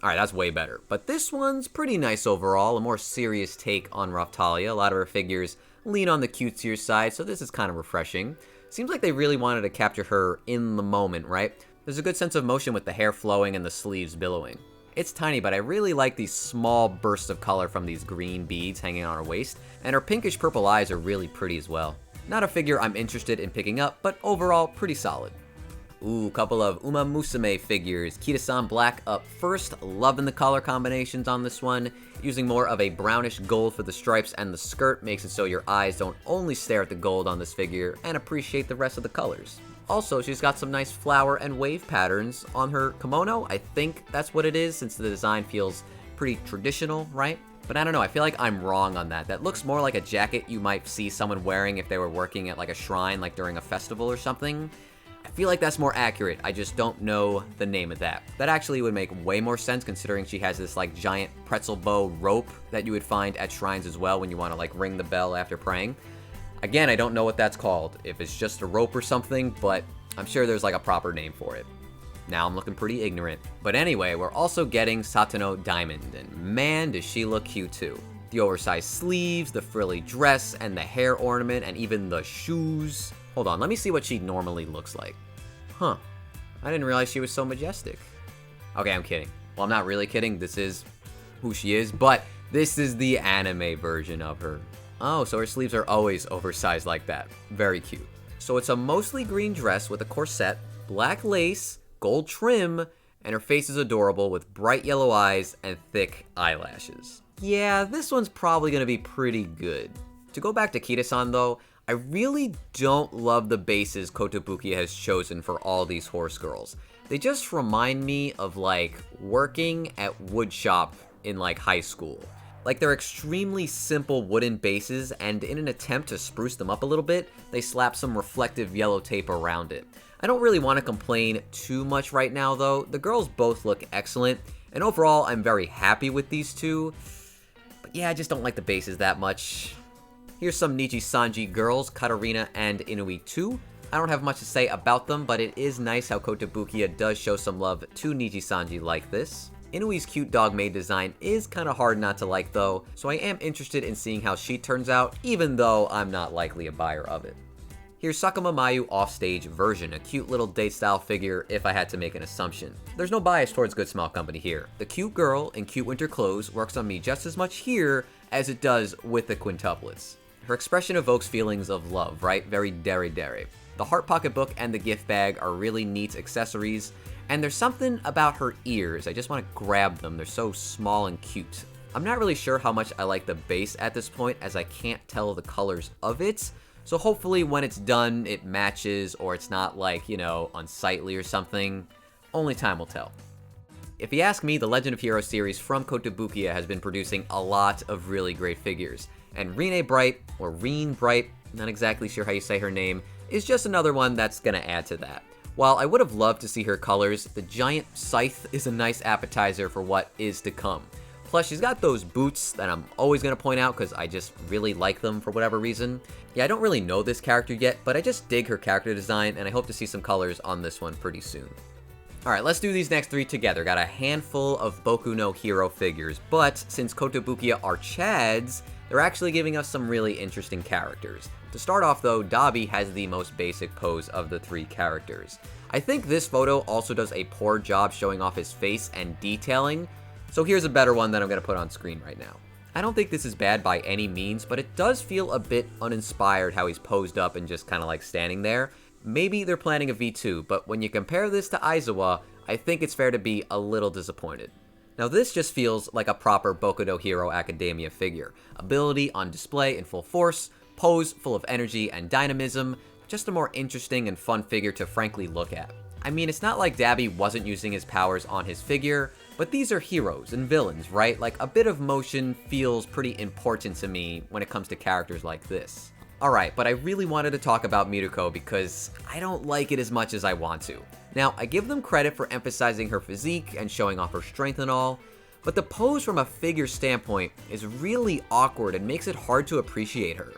Speaker 1: Alright, that's way better. But this one's pretty nice overall, a more serious take on Raphtalia. A lot of her figures lean on the cutesier side, so this is kind of refreshing. Seems like they really wanted to capture her in the moment, right? There's a good sense of motion with the hair flowing and the sleeves billowing. It's tiny, but I really like these small bursts of color from these green beads hanging on her waist, and her pinkish purple eyes are really pretty as well. Not a figure I'm interested in picking up, but overall pretty solid. Ooh, couple of Umamusume figures. Kita-san black up first, loving the color combinations on this one. Using more of a brownish gold for the stripes and the skirt makes it so your eyes don't only stare at the gold on this figure and appreciate the rest of the colors. Also, she's got some nice flower and wave patterns on her kimono. I think that's what it is, since the design feels pretty traditional, right? But I don't know, I feel like I'm wrong on that. That looks more like a jacket you might see someone wearing if they were working at like a shrine, like during a festival or something. I feel like that's more accurate, I just don't know the name of that. That actually would make way more sense considering she has this like giant pretzel bow rope that you would find at shrines as well when you want to like ring the bell after praying. Again, I don't know what that's called, if it's just a rope or something, but I'm sure there's like a proper name for it. Now I'm looking pretty ignorant. But anyway, we're also getting Satano Diamond, and man does she look cute too. The oversized sleeves, the frilly dress, and the hair ornament, and even the shoes. Hold on, let me see what she normally looks like. Huh, I didn't realize she was so majestic. Okay, I'm kidding. Well, I'm not really kidding, this is who she is, but this is the anime version of her. Oh, so her sleeves are always oversized like that. Very cute. So it's a mostly green dress with a corset, black lace, gold trim, and her face is adorable with bright yellow eyes and thick eyelashes. Yeah, this one's probably gonna be pretty good. To go back to Kita-san though, I really don't love the bases Kotobukiya has chosen for all these horse girls. They just remind me of like working at woodshop in like high school. Like they're extremely simple wooden bases, and in an attempt to spruce them up a little bit, they slap some reflective yellow tape around it. I don't really want to complain too much right now though. The girls both look excellent, and overall I'm very happy with these two. But yeah, I just don't like the bases that much. Here's some Nichi-Sanji girls, Katarina and Inui 2. I don't have much to say about them, but it is nice how Kotobukiya does show some love to Nichi-Sanji like this. Inui's cute dog maid design is kinda hard not to like though, so I am interested in seeing how she turns out, even though I'm not likely a buyer of it. Here's Sakuma Mayu offstage version, a cute little date style figure if I had to make an assumption. There's no bias towards Good Small Company here. The cute girl in cute winter clothes works on me just as much here as it does with the quintuplets. Her expression evokes feelings of love, right? Very dere. The heart pocketbook and the gift bag are really neat accessories, and there's something about her ears, I just want to grab them, they're so small and cute. I'm not really sure how much I like the base at this point, as I can't tell the colors of it, so hopefully when it's done it matches, or it's not like, you know, unsightly or something. Only time will tell. If you ask me, the Legend of Heroes series from Kotobukiya has been producing a lot of really great figures, and Rene Bright, or Reen Bright, not exactly sure how you say her name, is just another one that's gonna add to that. While I would have loved to see her colors, the giant scythe is a nice appetizer for what is to come. Plus, she's got those boots that I'm always going to point out because I just really like them for whatever reason. Yeah, I don't really know this character yet, but I just dig her character design, and I hope to see some colors on this one pretty soon. Alright, let's do these next three together. Got a handful of Boku no Hero figures, but since Kotobukiya are Chads, they're actually giving us some really interesting characters. To start off though, Dabi has the most basic pose of the three characters. I think this photo also does a poor job showing off his face and detailing, so here's a better one that I'm going to put on screen right now. I don't think this is bad by any means, but it does feel a bit uninspired how he's posed up and just kind of like standing there. Maybe they're planning a V2, but when you compare this to Aizawa, I think it's fair to be a little disappointed. Now this just feels like a proper Boku no Hero Academia figure. Ability on display in full force, pose full of energy and dynamism, just a more interesting and fun figure to frankly look at. I mean, it's not like Dabi wasn't using his powers on his figure, but these are heroes and villains, right? Like, a bit of motion feels pretty important to me when it comes to characters like this. Alright, but I really wanted to talk about Miruko because I don't like it as much as I want to. Now, I give them credit for emphasizing her physique and showing off her strength and all, but the pose from a figure standpoint is really awkward and makes it hard to appreciate her.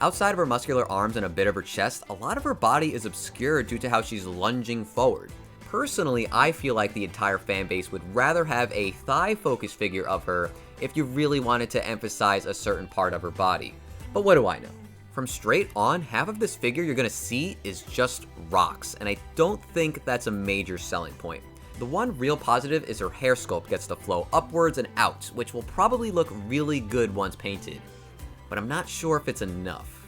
Speaker 1: Outside of her muscular arms and a bit of her chest, a lot of her body is obscured due to how she's lunging forward. Personally, I feel like the entire fanbase would rather have a thigh-focused figure of her if you really wanted to emphasize a certain part of her body. But what do I know? From straight on, half of this figure you're gonna see is just rocks, and I don't think that's a major selling point. The one real positive is her hair sculpt gets to flow upwards and out, which will probably look really good once painted. But I'm not sure if it's enough.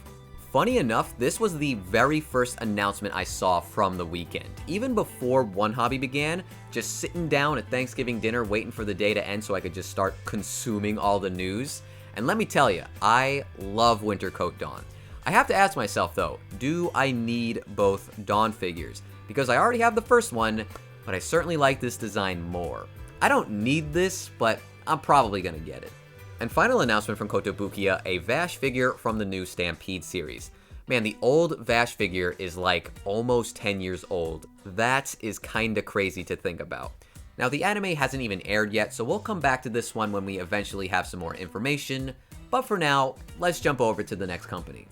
Speaker 1: Funny enough, this was the very first announcement I saw from the weekend. Even before One Hobby began, just sitting down at Thanksgiving dinner waiting for the day to end so I could just start consuming all the news. And let me tell you, I love Winter Coat Dawn. I have to ask myself though, do I need both Dawn figures? Because I already have the first one, but I certainly like this design more. I don't need this, but I'm probably gonna get it. And final announcement from Kotobukiya, a Vash figure from the new Stampede series. Man, the old Vash figure is like almost 10 years old. That is kinda crazy to think about. Now the anime hasn't even aired yet, so we'll come back to this one when we eventually have some more information. But for now, let's jump over to the next company.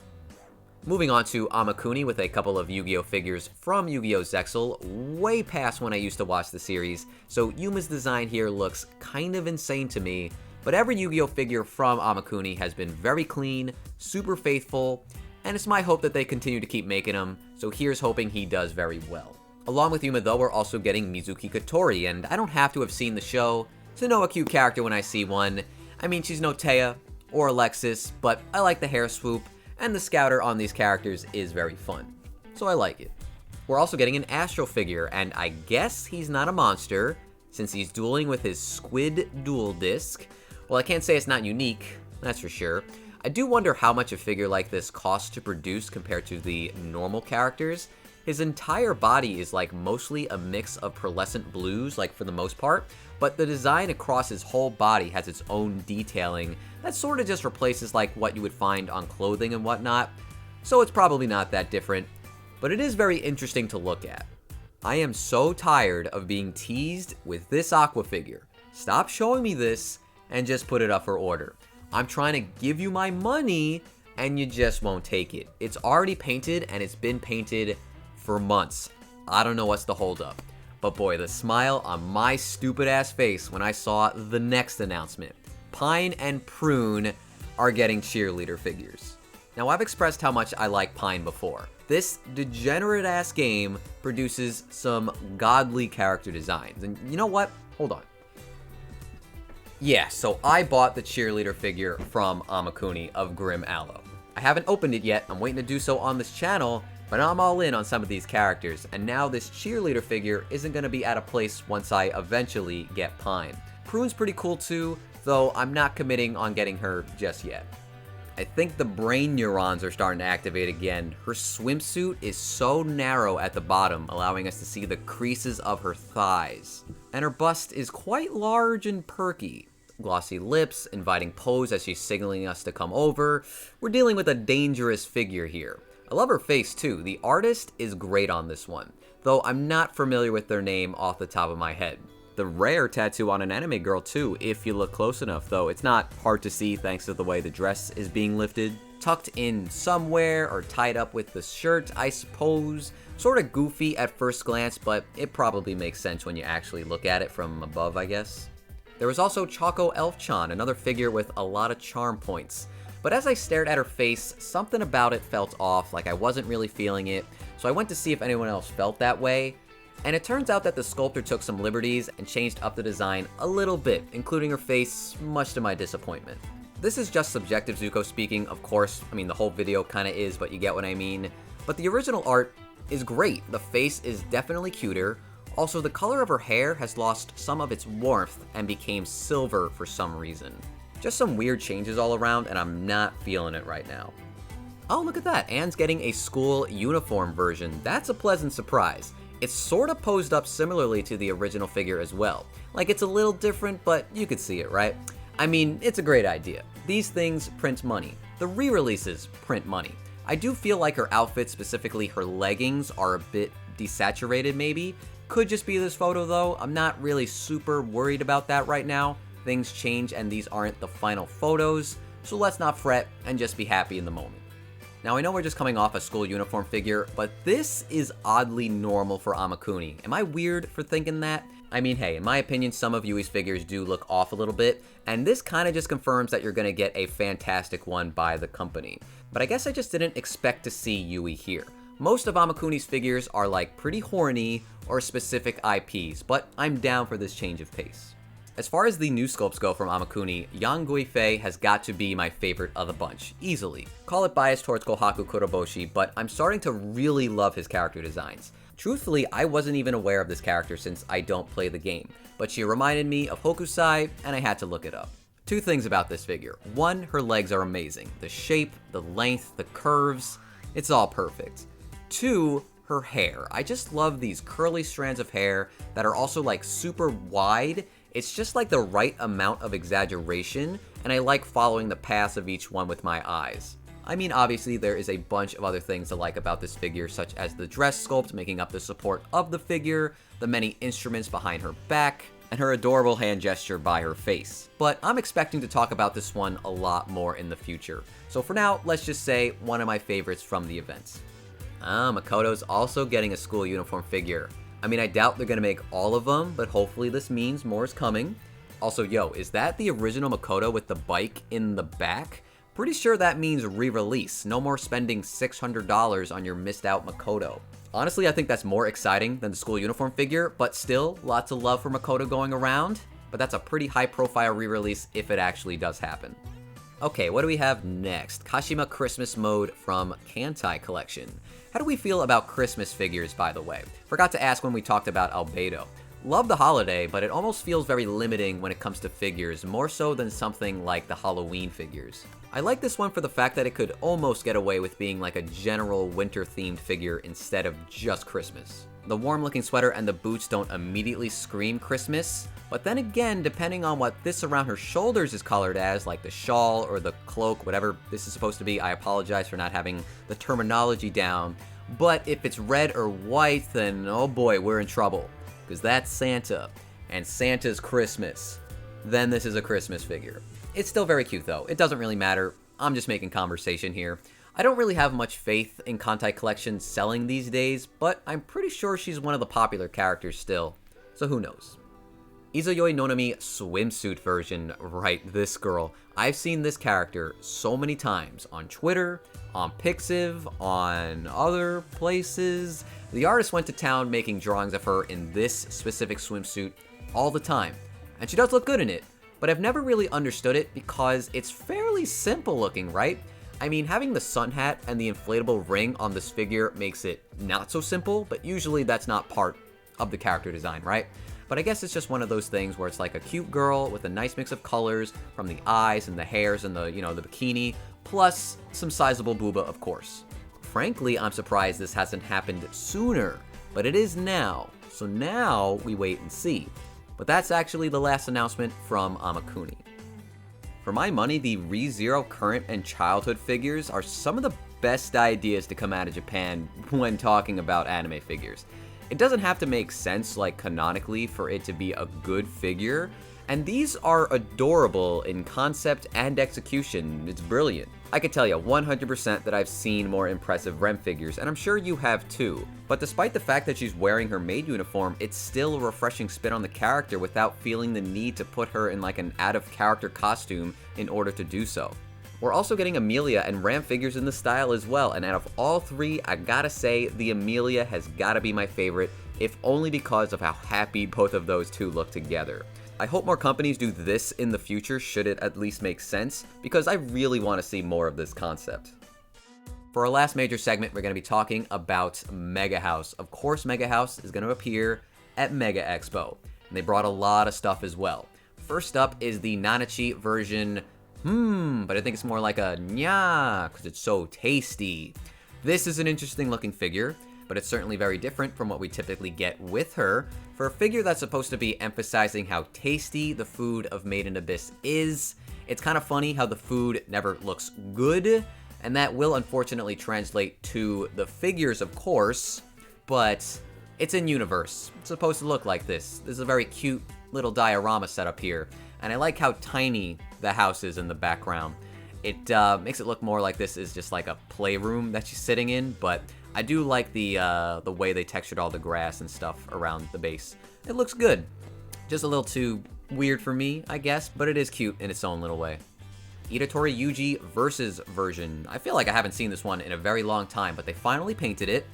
Speaker 1: Moving on to Amakuni with a couple of Yu-Gi-Oh figures from Yu-Gi-Oh! Zexal, way past when I used to watch the series, so Yuma's design here looks kind of insane to me. But every Yu-Gi-Oh figure from Amakuni has been very clean, super faithful, and it's my hope that they continue to keep making them, so here's hoping he does very well. Along with Yuma though, we're also getting Mizuki Kotori, and I don't have to have seen the show to know a cute character when I see one. I mean, she's no Taya or Alexis, but I like the hair swoop, and the scouter on these characters is very fun, so I like it. We're also getting an Astro figure, and I guess he's not a monster, since he's dueling with his Squid Duel Disc. Well, I can't say it's not unique, that's for sure. I do wonder how much a figure like this costs to produce compared to the normal characters. His entire body is like mostly a mix of pearlescent blues, like for the most part, but the design across his whole body has its own detailing that sort of just replaces like what you would find on clothing and whatnot, so it's probably not that different, but it is very interesting to look at. I am so tired of being teased with this Aqua figure. Stop showing me this and just put it up for order. I'm trying to give you my money and you just won't take it. It's already painted and it's been painted for months. I don't know what's the holdup. But boy, the smile on my stupid ass face when I saw the next announcement. Pine and Prune are getting cheerleader figures. Now I've expressed how much I like Pine before. This degenerate ass game produces some godly character designs. And you know what? Hold on. Yeah, so I bought the cheerleader figure from Amakuni of Grim Aloe. I haven't opened it yet, I'm waiting to do so on this channel, but I'm all in on some of these characters, and now this cheerleader figure isn't going to be out of place once I eventually get Pine. Prune's pretty cool too, though I'm not committing on getting her just yet. I think the brain neurons are starting to activate again. Her swimsuit is so narrow at the bottom, allowing us to see the creases of her thighs. And her bust is quite large and perky. Glossy lips, inviting pose as she's signaling us to come over. We're dealing with a dangerous figure here. I love her face too. The artist is great on this one, though I'm not familiar with their name off the top of my head. the rare tattoo on an anime girl too, if you look close enough, though it's not hard to see thanks to the way the dress is being lifted. Tucked in somewhere or tied up with the shirt, I suppose. Sort of goofy at first glance, but it probably makes sense when you actually look at it from above, I guess. There was also Choco Elf-chan, another figure with a lot of charm points. But as I stared at her face, something about it felt off, like I wasn't really feeling it, so I went to see if anyone else felt that way. And it turns out that the sculptor took some liberties and changed up the design a little bit, including her face, much to my disappointment. This is just subjective Zuko speaking, of course. I mean, the whole video kinda is, but you get what I mean. But the original art is great. The face is definitely cuter. Also, the color of her hair has lost some of its warmth and became silver for some reason. Just some weird changes all around, and I'm not feeling it right now. Oh, look at that. Anne's getting a school uniform version. That's a pleasant surprise. It's sort of posed up similarly to the original figure as well. Like, it's a little different, but you could see it, right? I mean, it's a great idea. These things print money. The re-releases print money. I do feel like her outfit, specifically her leggings, are a bit desaturated maybe. Could just be this photo though. I'm not really super worried about that right now. Things change and these aren't the final photos, so let's not fret and just be happy in the moment. Now I know we're just coming off a school uniform figure, but this is oddly normal for Amakuni. Am I weird for thinking that? I mean, hey, in my opinion, some of Yui's figures do look off a little bit, and this kind of just confirms that you're going to get a fantastic one by the company. But I guess I just didn't expect to see Yui here. Most of Amakuni's figures are like pretty horny or specific IPs, but I'm down for this change of pace. As far as the new sculpts go from Amakuni, Yang Guifei has got to be my favorite of the bunch, easily. Call it biased towards Kohaku Kuroboshi, but I'm starting to really love his character designs. Truthfully, I wasn't even aware of this character since I don't play the game, but she reminded me of Hokusai, and I had to look it up. Two things about this figure. One, her legs are amazing. The shape, the length, the curves, it's all perfect. Two, her hair. I just love these curly strands of hair that are also like super wide. It's just like the right amount of exaggeration, and I like following the paths of each one with my eyes. I mean, obviously there is a bunch of other things to like about this figure, such as the dress sculpt making up the support of the figure, the many instruments behind her back, and her adorable hand gesture by her face. But I'm expecting to talk about this one a lot more in the future. So for now, let's just say one of my favorites from the event. Makoto's also getting a school uniform figure. I mean, I doubt they're gonna make all of them, but hopefully this means more is coming. Also, yo, is that the original Makoto with the bike in the back? Pretty sure that means re-release. No more spending $600 on your missed out Makoto. Honestly, I think that's more exciting than the school uniform figure, but still, lots of love for Makoto going around. But that's a pretty high profile re-release if it actually does happen. Okay, what do we have next? Kashima Christmas Mode from Kantai Collection. How do we feel about Christmas figures, by the way? Forgot to ask when we talked about Albedo. Love the holiday, but it almost feels very limiting when it comes to figures, more so than something like the Halloween figures. I like this one for the fact that it could almost get away with being like a general winter-themed figure instead of just Christmas. The warm-looking sweater and the boots don't immediately scream Christmas, but then again, depending on what this around her shoulders is colored as, like the shawl or the cloak, whatever this is supposed to be, I apologize for not having the terminology down, but if it's red or white, then oh boy, we're in trouble. Because that's Santa, and Santa's Christmas. Then this is a Christmas figure. It's still very cute though, it doesn't really matter, I'm just making conversation here. I don't really have much faith in Kantai Collection selling these days, but I'm pretty sure she's one of the popular characters still, so who knows. Izayoi Nonami swimsuit version, right, this girl. I've seen this character so many times on Twitter, on Pixiv, on other places. The artist went to town making drawings of her in this specific swimsuit all the time, and she does look good in it, but I've never really understood it because it's fairly simple looking, right? I mean, having the sun hat and the inflatable ring on this figure makes it not so simple, but usually that's not part of the character design, right? But I guess it's just one of those things where it's like a cute girl with a nice mix of colors from the eyes and the hairs and the, the bikini, plus some sizable booba, of course. Frankly, I'm surprised this hasn't happened sooner, but it is now. So now we wait and see. But that's actually the last announcement from Amakuni. For my money, the ReZero current and childhood figures are some of the best ideas to come out of Japan when talking about anime figures. It doesn't have to make sense, like, canonically for it to be a good figure, and these are adorable in concept and execution. It's brilliant. I can tell you 100% that I've seen more impressive Rem figures, and I'm sure you have too. But despite the fact that she's wearing her maid uniform, it's still a refreshing spin on the character without feeling the need to put her in like an out-of-character costume in order to do so. We're also getting Amelia and Ram figures in the style as well, and out of all three, I gotta say the Amelia has gotta be my favorite, if only because of how happy both of those two look together. I hope more companies do this in the future, should it at least make sense, because I really want to see more of this concept. For our last major segment, we're going to be talking about Mega House. Of course, Mega House is going to appear at Mega Expo, and they brought a lot of stuff as well. First up is the Nanachi version, but I think it's more like a nya, because it's so tasty. This is an interesting looking figure, but it's certainly very different from what we typically get with her. For a figure that's supposed to be emphasizing how tasty the food of Made in Abyss is, it's kind of funny how the food never looks good, and that will unfortunately translate to the figures, of course, but it's in universe. It's supposed to look like this. This is a very cute little diorama setup here, and I like how tiny the house is in the background. It makes it look more like this is just like a playroom that she's sitting in, but I do like the way they textured all the grass and stuff around the base. It looks good. Just a little too weird for me, I guess, but it is cute in its own little way. Itatori Yuji Versus version. I feel like I haven't seen this one in a very long time, but they finally painted it.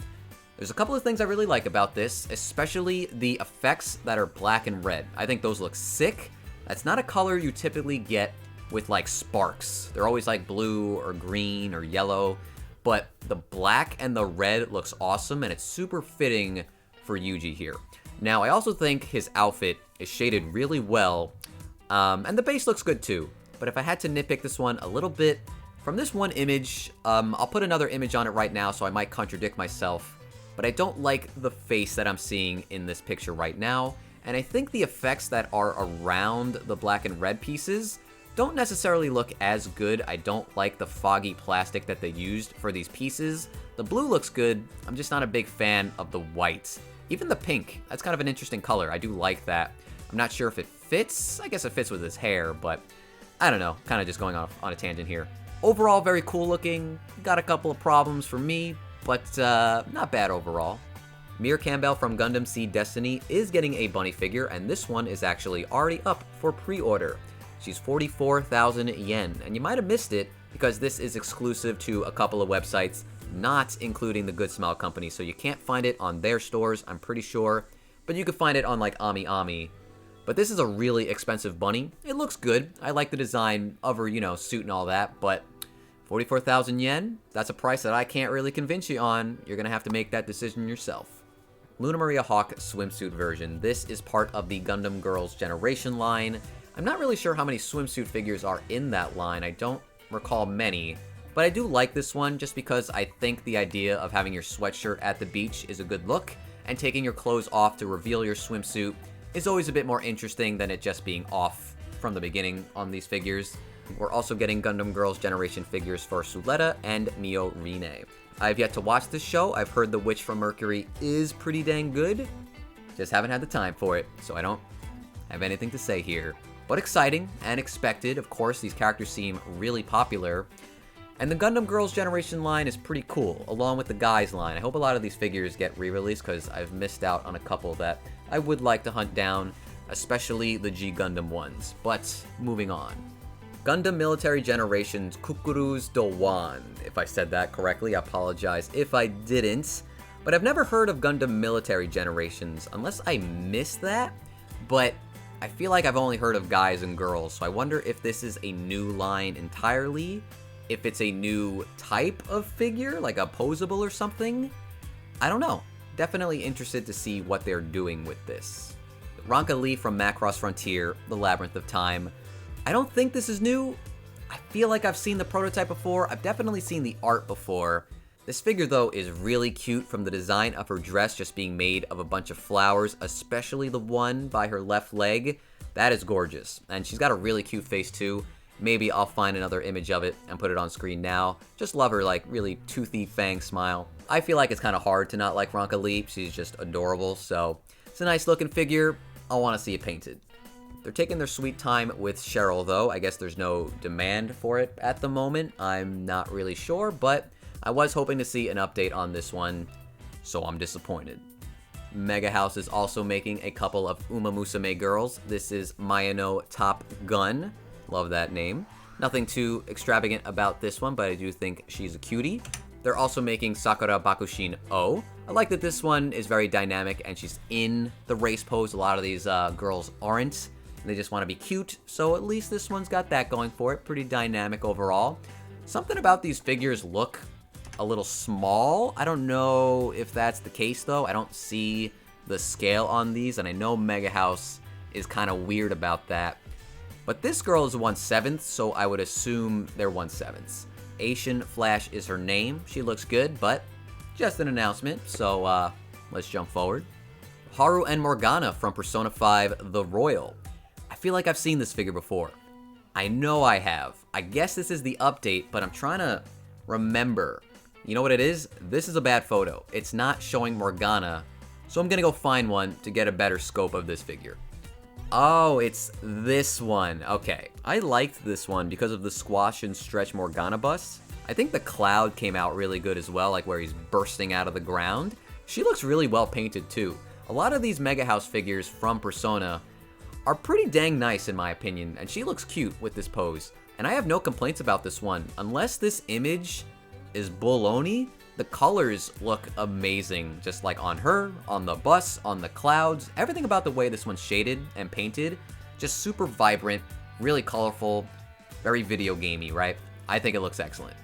Speaker 1: There's a couple of things I really like about this, especially the effects that are black and red. I think those look sick. That's not a color you typically get with like sparks. They're always like blue or green or yellow. But the black and the red looks awesome, and it's super fitting for Yuji here. Now, I also think his outfit is shaded really well, and the base looks good too. But if I had to nitpick this one a little bit, from this one image, I'll put another image on it right now, so I might contradict myself, but I don't like the face that I'm seeing in this picture right now, and I think the effects that are around the black and red pieces don't necessarily look as good. I don't like the foggy plastic that they used for these pieces. The blue looks good. I'm just not a big fan of the white. Even the pink, that's kind of an interesting color. I do like that. I'm not sure if it fits. I guess it fits with his hair, but I don't know. Kind of just going off on a tangent here. Overall, very cool looking. Got a couple of problems for me, but not bad overall. Mir Campbell from Gundam Seed Destiny is getting a bunny figure, and this one is actually already up for pre-order. She's 44,000 yen, and you might have missed it because this is exclusive to a couple of websites, not including the Good Smile Company, so you can't find it on their stores, I'm pretty sure, but you can find it on like AmiAmi. But this is a really expensive bunny. It looks good. I like the design of her, you know, suit and all that, but 44,000 yen? That's a price that I can't really convince you on. You're gonna have to make that decision yourself. Luna Maria Hawk swimsuit version. This is part of the Gundam Girls Generation line. I'm not really sure how many swimsuit figures are in that line. I don't recall many, but I do like this one just because I think the idea of having your sweatshirt at the beach is a good look, and taking your clothes off to reveal your swimsuit is always a bit more interesting than it just being off from the beginning on these figures. We're also getting Gundam Girls Generation figures for Suletta and Neo Rine. I've yet to watch this show. I've heard The Witch from Mercury is pretty dang good. Just haven't had the time for it, so I don't have anything to say here. But exciting and expected. Of course, these characters seem really popular. And the Gundam Girls Generation line is pretty cool, along with the Guys line. I hope a lot of these figures get re-released because I've missed out on a couple that I would like to hunt down, especially the G Gundam ones. But moving on. Gundam Military Generations Kukuru's Dowan. If I said that correctly, I apologize if I didn't. But I've never heard of Gundam Military Generations, unless I missed that. But I feel like I've only heard of Guys and Girls, so I wonder if this is a new line entirely, if it's a new type of figure, like a posable or something. I don't know. Definitely interested to see what they're doing with this. Ranka Lee from Macross Frontier, The Labyrinth of Time. I don't think this is new. I feel like I've seen the prototype before. I've definitely seen the art before. This figure, though, is really cute from the design of her dress just being made of a bunch of flowers, especially the one by her left leg. That is gorgeous. And she's got a really cute face, too. Maybe I'll find another image of it and put it on screen now. Just love her, like, really toothy fang smile. I feel like it's kind of hard to not like Ronka Lee. She's just adorable, so it's a nice looking figure. I want to see it painted. They're taking their sweet time with Cheryl, though. I guess there's no demand for it at the moment. I'm not really sure, but I was hoping to see an update on this one, so I'm disappointed. Mega House is also making a couple of Umamusume girls. This is Mayano Top Gun. Love that name. Nothing too extravagant about this one, but I do think she's a cutie. They're also making Sakura Bakushin O. I like that this one is very dynamic and she's in the race pose. A lot of these girls aren't. They just want to be cute, so at least this one's got that going for it. Pretty dynamic overall. Something about these figures look a little small. I don't know if that's the case, though. I don't see the scale on these, and I know Mega House is kind of weird about that. But this girl is 1/7, so I would assume they're 1/7. Asian Flash is her name. She looks good, but just an announcement, so let's jump forward. Haru and Morgana from Persona 5 The Royal. I feel like I've seen this figure before. I know I have. I guess this is the update, but I'm trying to remember. You know what it is? This is a bad photo. It's not showing Morgana, so I'm gonna go find one to get a better scope of this figure. Oh, it's this one. Okay. I liked this one because of the squash and stretch Morgana bust. I think the cloud came out really good as well, like where he's bursting out of the ground. She looks really well painted too. A lot of these Mega House figures from Persona are pretty dang nice in my opinion, and she looks cute with this pose. And I have no complaints about this one. Unless this image is baloney, the colors look amazing, just like on her, on the bus, on the clouds. Everything about the way this one's shaded and painted, just super vibrant, really colorful, very video gamey, right? I think it looks excellent.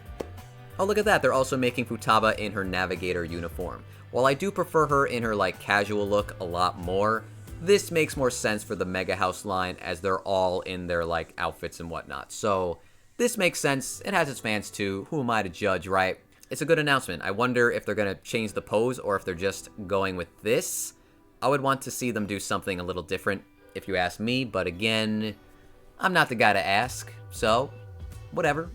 Speaker 1: Oh, look at that, they're also making Futaba in her navigator uniform. While I do prefer her in her like casual look a lot more, this makes more sense for the Mega House line as they're all in their like outfits and whatnot. So this makes sense. It has its fans too. Who am I to judge, right? It's a good announcement. I wonder if they're going to change the pose or if they're just going with this. I would want to see them do something a little different if you ask me, but again, I'm not the guy to ask, so whatever.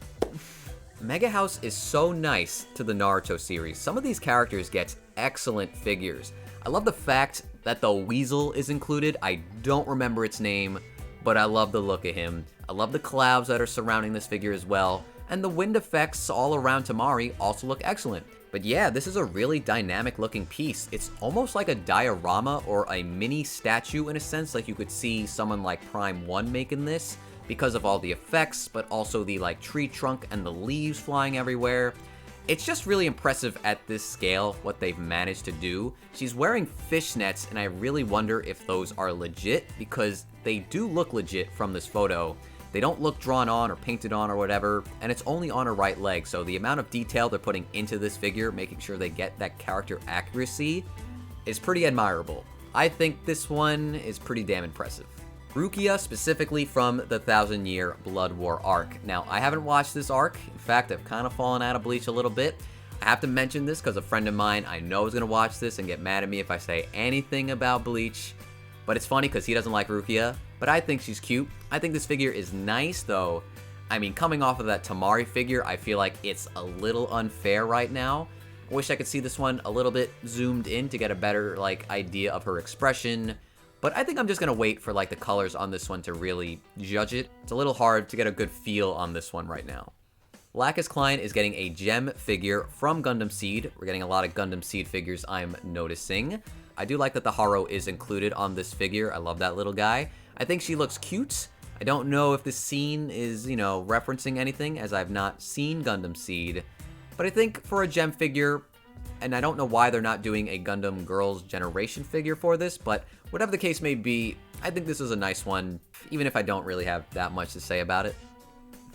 Speaker 1: Mega House is so nice to the Naruto series. Some of these characters get excellent figures. I love the fact that the Weasel is included. I don't remember its name, but I love the look of him. I love the clouds that are surrounding this figure as well, and the wind effects all around Tamari also look excellent. But yeah, this is a really dynamic looking piece. It's almost like a diorama or a mini statue in a sense, like you could see someone like Prime 1 making this because of all the effects, but also the like tree trunk and the leaves flying everywhere. It's just really impressive at this scale what they've managed to do. She's wearing fishnets, and I really wonder if those are legit because they do look legit from this photo. They don't look drawn on or painted on or whatever, and it's only on her right leg, so the amount of detail they're putting into this figure, making sure they get that character accuracy, is pretty admirable. I think this one is pretty damn impressive. Rukia, specifically from the 1000-Year Blood War arc. Now, I haven't watched this arc. In fact, I've kind of fallen out of Bleach a little bit. I have to mention this because a friend of mine I know is going to watch this and get mad at me if I say anything about Bleach. But it's funny because he doesn't like Rukia, but I think she's cute. I think this figure is nice, though. I mean, coming off of that Tamari figure, I feel like it's a little unfair right now. I wish I could see this one a little bit zoomed in to get a better, like, idea of her expression. But I think I'm just going to wait for like the colors on this one to really judge it. It's a little hard to get a good feel on this one right now. Lacus Klein is getting a gem figure from Gundam Seed. We're getting a lot of Gundam Seed figures I'm noticing. I do like that the Haro is included on this figure. I love that little guy. I think she looks cute. I don't know if this scene is, you know, referencing anything as I've not seen Gundam Seed. But I think for a gem figure, and I don't know why they're not doing a Gundam Girls' Generation figure for this, but whatever the case may be, I think this is a nice one, even if I don't really have that much to say about it.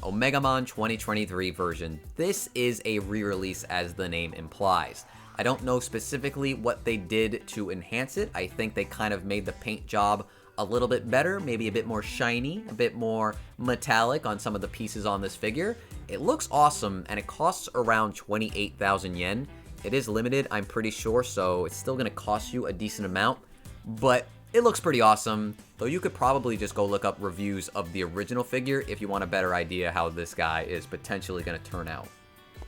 Speaker 1: Omegamon 2023 version. This is a re-release as the name implies. I don't know specifically what they did to enhance it. I think they kind of made the paint job a little bit better, maybe a bit more shiny, a bit more metallic on some of the pieces on this figure. It looks awesome, and it costs around 28,000 yen. It is limited, I'm pretty sure, so it's still going to cost you a decent amount, but It looks pretty awesome, though you could probably just go look up reviews of the original figure if you want a better idea how this guy is potentially going to turn out.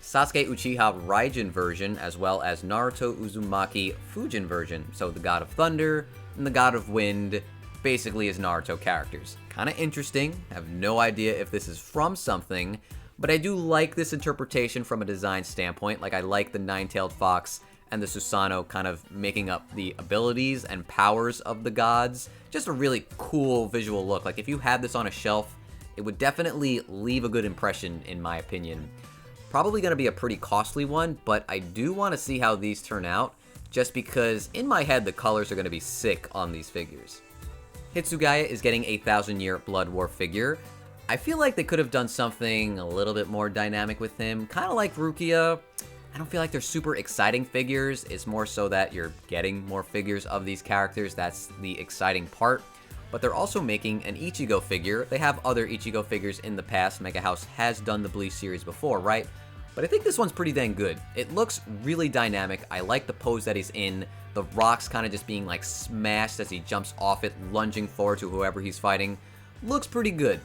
Speaker 1: Sasuke Uchiha Raijin version, as well as Naruto Uzumaki Fujin version, so the God of Thunder and the God of Wind, basically as Naruto characters. Kinda interesting, have no idea if this is from something, but I do like this interpretation from a design standpoint. Like, I like the nine-tailed fox and the Susanoo kind of making up the abilities and powers of the gods. Just a really cool visual look. Like, if you had this on a shelf, it would definitely leave a good impression, in my opinion. Probably going to be a pretty costly one, but I do want to see how these turn out, just because in my head the colors are going to be sick on these figures. Hitsugaya is getting a 1000-year Blood War figure. I feel like they could have done something a little bit more dynamic with him, kind of like Rukia. I don't feel like they're super exciting figures. It's more so that you're getting more figures of these characters. That's the exciting part. But they're also making an Ichigo figure. They have other Ichigo figures in the past. Mega House has done the Bleach series before, right? But I think this one's pretty dang good. It looks really dynamic. I like the pose that he's in. The rocks kind of just being like smashed as he jumps off it, lunging forward to whoever he's fighting. Looks pretty good.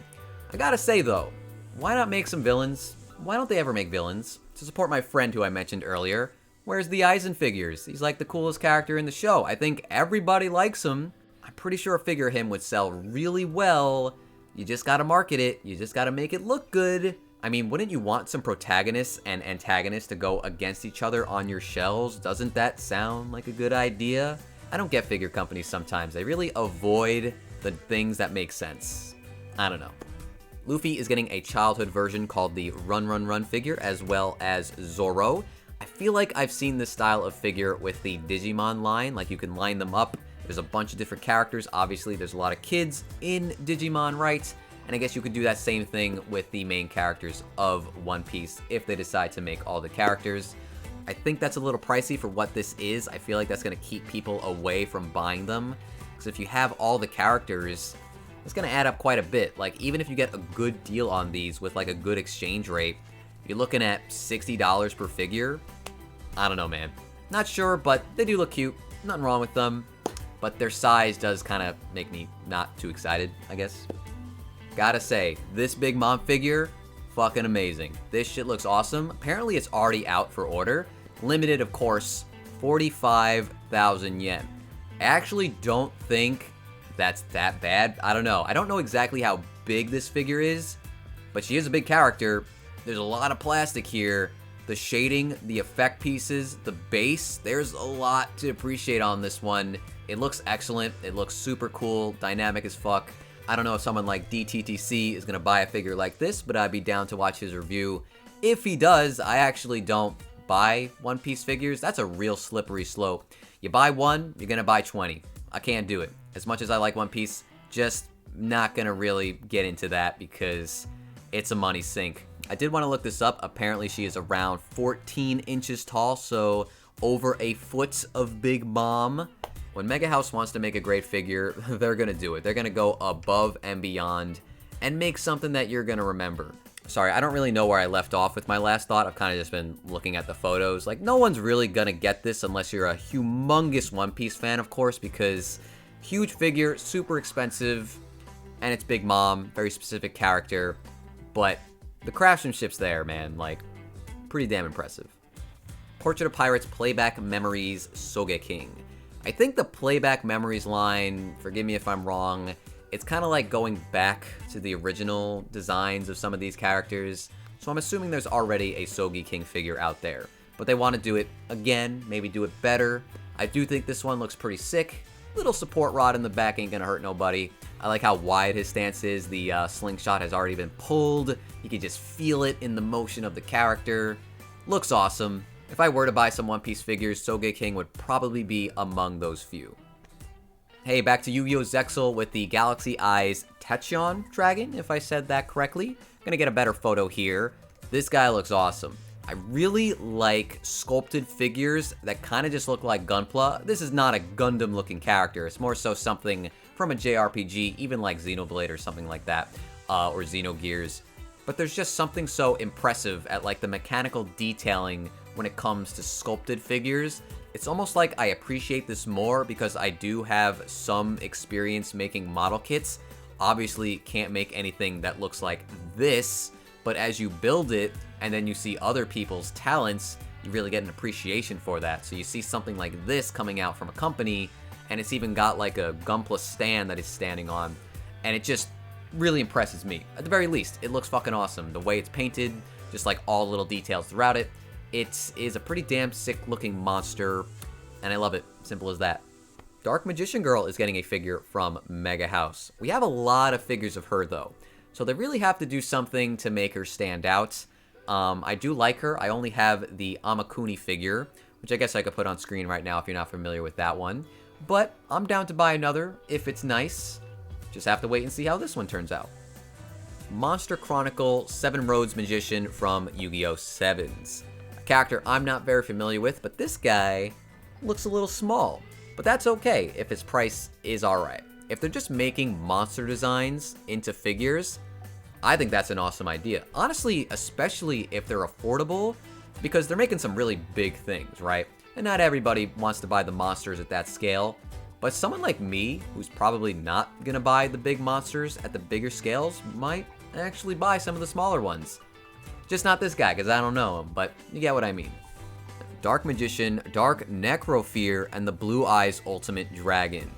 Speaker 1: I gotta say though, why not make some villains? Why don't they ever make villains? To support my friend who I mentioned earlier, where's the Aizen figures? He's like the coolest character in the show. I think everybody likes him. I'm pretty sure a figure of him would sell really well. You just gotta market it. You just gotta make it look good. I mean, wouldn't you want some protagonists and antagonists to go against each other on your shelves? Doesn't that sound like a good idea? I don't get figure companies sometimes. They really avoid the things that make sense. I don't know. Luffy is getting a childhood version called the Run Run Run figure, as well as Zoro. I feel like I've seen this style of figure with the Digimon line, like you can line them up. There's a bunch of different characters. Obviously, there's a lot of kids in Digimon, right? And I guess you could do that same thing with the main characters of One Piece if they decide to make all the characters. I think that's a little pricey for what this is. I feel like that's going to keep people away from buying them. Because if you have all the characters, it's going to add up quite a bit. Like, even if you get a good deal on these with like a good exchange rate, you're looking at $60 per figure. I don't know, man. Not sure, but they do look cute. Nothing wrong with them. But their size does kind of make me not too excited, I guess. Gotta say, this Big Mom figure, fucking amazing. This shit looks awesome. Apparently it's already out for order. Limited, of course, 45,000 yen. I actually don't think that's that bad. I don't know. I don't know exactly how big this figure is, but she is a big character. There's a lot of plastic here. The shading, the effect pieces, the base, there's a lot to appreciate on this one. It looks excellent. It looks super cool, dynamic as fuck. I don't know if someone like DTTC is going to buy a figure like this, but I'd be down to watch his review. If he does, I actually don't buy One Piece figures. That's a real slippery slope. You buy one, you're going to buy 20. I can't do it. As much as I like One Piece, just not going to really get into that because it's a money sink. I did want to look this up. Apparently she is around 14 inches tall, so over a foot of Big Mom. When Mega House wants to make a great figure, they're going to do it. They're going to go above and beyond and make something that you're going to remember. Sorry, I don't really know where I left off with my last thought. I've kind of just been looking at the photos. Like, no one's really going to get this unless you're a humongous One Piece fan, of course, because huge figure, super expensive, and it's Big Mom, very specific character. But the craftsmanship's there, man. Like, pretty damn impressive. Portrait of Pirates Playback Memories Sogeking. I think the Playback Memories line, forgive me if I'm wrong, it's kind of like going back to the original designs of some of these characters. So I'm assuming there's already a Sogeking figure out there. But they want to do it again, maybe do it better. I do think this one looks pretty sick. Little support rod in the back ain't gonna hurt nobody. I like how wide his stance is. The slingshot has already been pulled. You can just feel it in the motion of the character. Looks awesome. If I were to buy some One Piece figures, Sogeking would probably be among those few. Hey, back to Yu-Gi-Oh! Zexal with the Galaxy Eyes Techion Dragon, if I said that correctly. Gonna get a better photo here. This guy looks awesome. I really like sculpted figures that kind of just look like Gunpla. This is not a Gundam-looking character. It's more so something from a JRPG, even like Xenoblade or something like that, or Xenogears. But there's just something so impressive at like the mechanical detailing when it comes to sculpted figures It's almost like I appreciate this more because I do have some experience making model kits. Obviously, can't make anything that looks like this, but as you build it and then you see other people's talents, you really get an appreciation for that. So you see something like this coming out from a company, and it's even got like a Gunpla stand that he's standing on, and it just really impresses me. At the very least, it looks fucking awesome. The way it's painted, just like all little details throughout it. It is a pretty damn sick looking monster, and I love it. Simple as that. Dark Magician Girl is getting a figure from Mega House. We have a lot of figures of her though, so they really have to do something to make her stand out. I do like her. I only have the Amakuni figure, which I guess I could put on screen right now if you're not familiar with that one. But I'm down to buy another if it's nice. Just have to wait and see how this one turns out. Monster Chronicle 7 Roads Magician from Yu-Gi-Oh! 7s. A character I'm not very familiar with, but this guy looks a little small. But that's okay if his price is alright. If they're just making monster designs into figures, I think that's an awesome idea. Honestly, especially if they're affordable, because they're making some really big things, right? And not everybody wants to buy the monsters at that scale. But someone like me, who's probably not gonna buy the big monsters at the bigger scales, might actually buy some of the smaller ones. Just not this guy, because I don't know him, but you get what I mean. Dark Magician, Dark Necrofear, and the Blue Eyes Ultimate Dragon.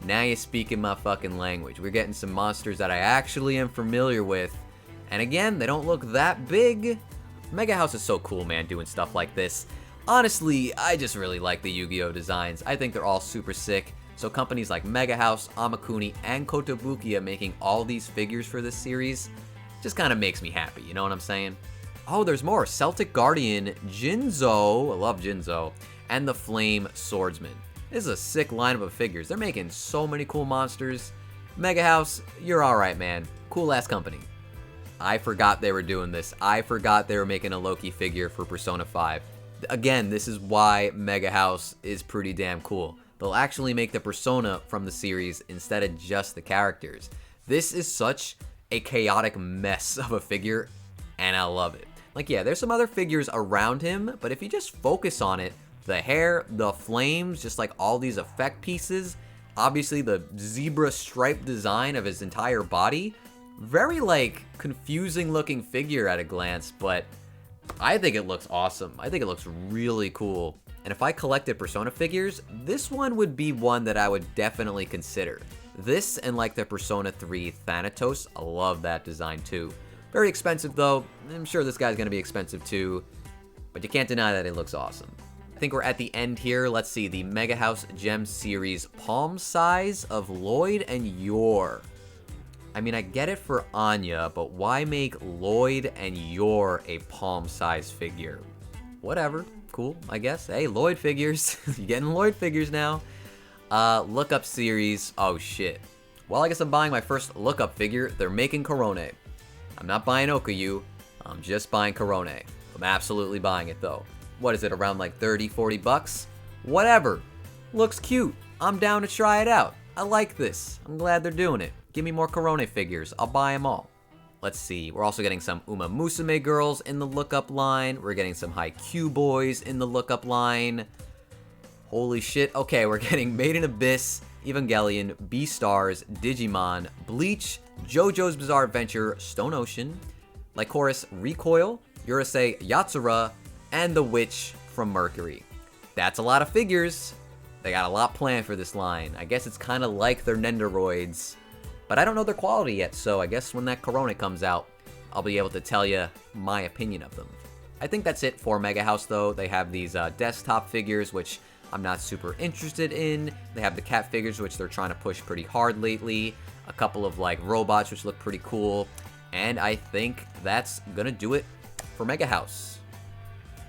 Speaker 1: Now you're speaking my fucking language. We're getting some monsters that I actually am familiar with. And again, they don't look that big. Mega House is so cool, man, doing stuff like this. Honestly, I just really like the Yu-Gi-Oh! Designs. I think they're all super sick. So companies like Mega House, Amakuni, and Kotobukiya making all these figures for this series just kind of makes me happy, you know what I'm saying? Oh, there's more. Celtic Guardian, Jinzo, I love Jinzo, and the Flame Swordsman. This is a sick lineup of figures. They're making so many cool monsters. Mega House, you're alright, man. Cool ass company. I forgot they were doing this. I forgot they were making a Loki figure for Persona 5. Again, this is why Mega House is pretty damn cool. They'll actually make the persona from the series instead of just the characters. This is such a chaotic mess of a figure, and I love it. Like, yeah, there's some other figures around him, but if you just focus on it, the hair, the flames, just like all these effect pieces, obviously the zebra stripe design of his entire body, very, like, confusing looking figure at a glance, but I think it looks awesome. I think it looks really cool. And if I collected Persona figures, this one would be one that I would definitely consider. This and like the Persona 3 Thanatos, I love that design too. Very expensive though. I'm sure this guy's gonna be expensive too, but you can't deny that it looks awesome. I think we're at the end here. Let's see, the Mega House Gem Series palm size of Lloyd and Yor. I mean, I get it for Anya, but why make Lloyd and Yor a palm size figure? Whatever, cool, I guess. Hey, Lloyd figures. You're getting Lloyd figures now. Lookup series, oh shit. Well, I guess I'm buying my first lookup figure. They're making Korone. I'm not buying Okayu, I'm just buying Korone. I'm absolutely buying it though. What is it, around like 30, 40 bucks? Whatever. Looks cute. I'm down to try it out. I like this. I'm glad they're doing it. Give me more Korone figures. I'll buy them all. Let's see. We're also getting some Umamusume girls in the lookup line. We're getting some Haikyuu boys in the lookup line. Holy shit. Okay, we're getting Made in Abyss, Evangelion, Beastars, Digimon, Bleach, JoJo's Bizarre Adventure, Stone Ocean, Lycoris, Recoil, Urusei, Yatsura, and the Witch from Mercury. That's a lot of figures. They got a lot planned for this line. I guess it's kind of like their Nendoroids, but I don't know their quality yet, so I guess when that Korone comes out, I'll be able to tell you my opinion of them. I think that's it for Mega House though. They have these desktop figures, which I'm not super interested in. They have the cat figures, which they're trying to push pretty hard lately. A couple of like robots, which look pretty cool. And I think that's gonna do it for Mega House.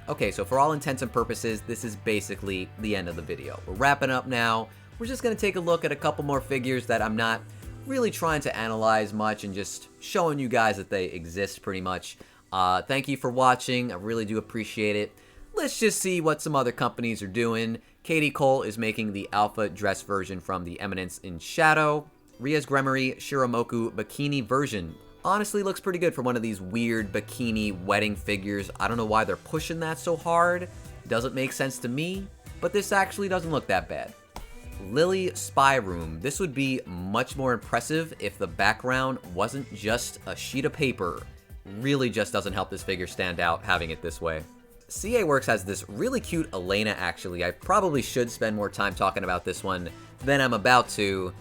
Speaker 1: Okay, so for all intents and purposes, this is basically the end of the video. We're wrapping up now. We're just gonna take a look at a couple more figures that I'm not really trying to analyze much and just showing you guys that they exist pretty much. Thank you for watching. I really do appreciate it. Let's just see what some other companies are doing. Katie Cole is making the alpha dress version from the Eminence in Shadow. Ria's Gremory Shiramoku bikini version. Honestly looks pretty good for one of these weird bikini wedding figures. I don't know why they're pushing that so hard. Doesn't make sense to me. but this actually doesn't look that bad. Lily Spy Room. This would be much more impressive if the background wasn't just a sheet of paper. Really just doesn't help this figure stand out having it this way. CA Works has this really cute Elena actually. I probably should spend more time talking about this one than I'm about to,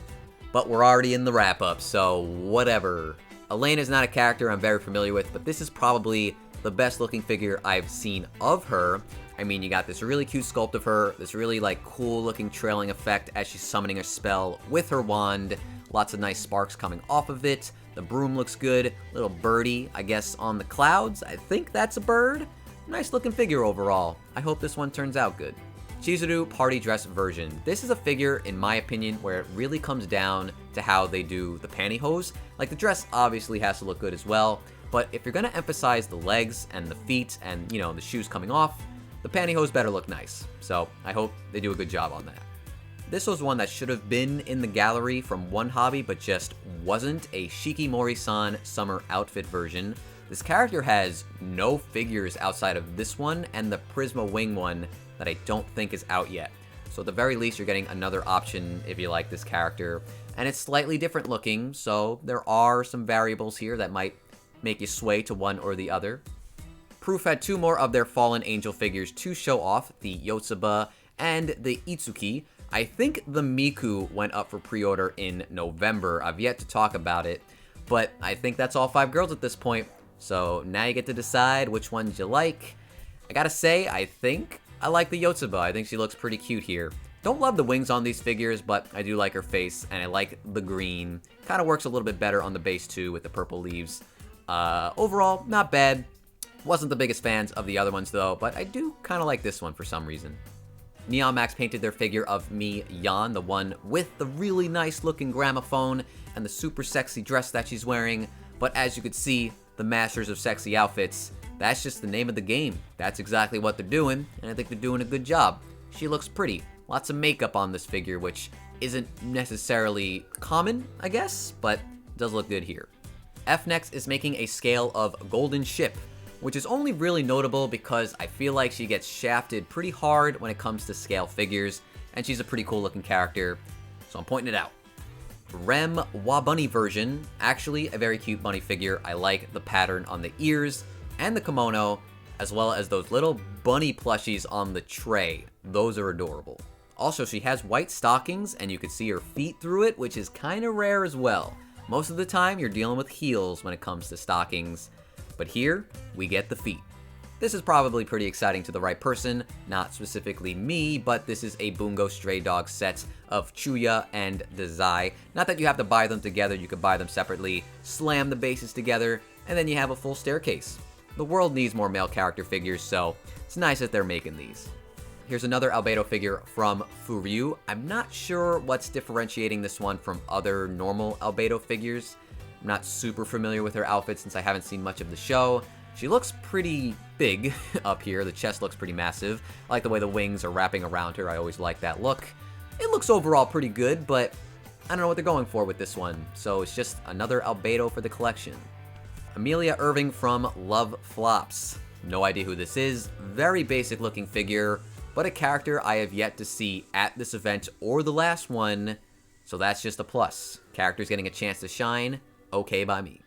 Speaker 1: but we're already in the wrap-up, so whatever. Elena is not a character I'm very familiar with, but this is probably the best looking figure I've seen of her. I mean, you got this really cute sculpt of her, this really like cool looking trailing effect as she's summoning a spell with her wand. Lots of nice sparks coming off of it. The broom looks good. Little birdie, I guess, on the clouds. I think that's a bird. Nice looking figure overall. I hope this one turns out good. Chizuru Party Dress version. This is a figure, in my opinion, where it really comes down to how they do the pantyhose. Like, the dress obviously has to look good as well, but if you're gonna emphasize the legs and the feet and, you know, the shoes coming off, the pantyhose better look nice. So I hope they do a good job on that. This was one that should have been in the gallery from one hobby, but just wasn't. A Shikimori-san summer outfit version. This character has no figures outside of this one and the Prisma wing one that I don't think is out yet. So at the very least, you're getting another option if you like this character. And it's slightly different looking, so there are some variables here that might make you sway to one or the other. Proof had two more of their Fallen Angel figures to show off, the Yotsuba and the Itsuki. I think the Miku went up for pre-order in November. I've yet to talk about it, but I think that's all 5 girls at this point. So now you get to decide which ones you like. I gotta say, I think I like the Yotsuba. I think she looks pretty cute here. Don't love the wings on these figures, but I do like her face, and I like the green. Kind of works a little bit better on the base too with the purple leaves. Overall, not bad. Wasn't the biggest fans of the other ones though, but I do kind of like this one for some reason. Neon Max painted their figure of Mi-Yan, the one with the really nice looking gramophone and the super sexy dress that she's wearing. But as you could see, the masters of sexy outfits, that's just the name of the game. That's exactly what they're doing, and I think they're doing a good job. She looks pretty. Lots of makeup on this figure, which isn't necessarily common, I guess, but does look good here. FNext is making a scale of Golden Ship, which is only really notable because I feel like she gets shafted pretty hard when it comes to scale figures, and she's a pretty cool looking character, so I'm pointing it out. Rem Wa Bunny version, actually a very cute bunny figure. I like the pattern on the ears and the kimono, as well as those little bunny plushies on the tray. Those are adorable. Also, she has white stockings, and you can see her feet through it, which is kind of rare as well. Most of the time, you're dealing with heels when it comes to stockings, but here, we get the feet. This is probably pretty exciting to the right person, not specifically me, but this is a Bungo Stray Dog set of Chuya and Dazai. Not that you have to buy them together, you could buy them separately, slam the bases together, and then you have a full staircase. The world needs more male character figures, so it's nice that they're making these. Here's another Albedo figure from Furyu. I'm not sure what's differentiating this one from other normal Albedo figures. I'm not super familiar with her outfit since I haven't seen much of the show. She looks pretty big up here. The chest looks pretty massive. I like the way the wings are wrapping around her. I always like that look. It looks overall pretty good, but I don't know what they're going for with this one. So it's just another Albedo for the collection. Amelia Irving from Love Flops. No idea who this is. Very basic looking figure, but a character I have yet to see at this event or the last one. So that's just a plus. Character's getting a chance to shine. Okay by me.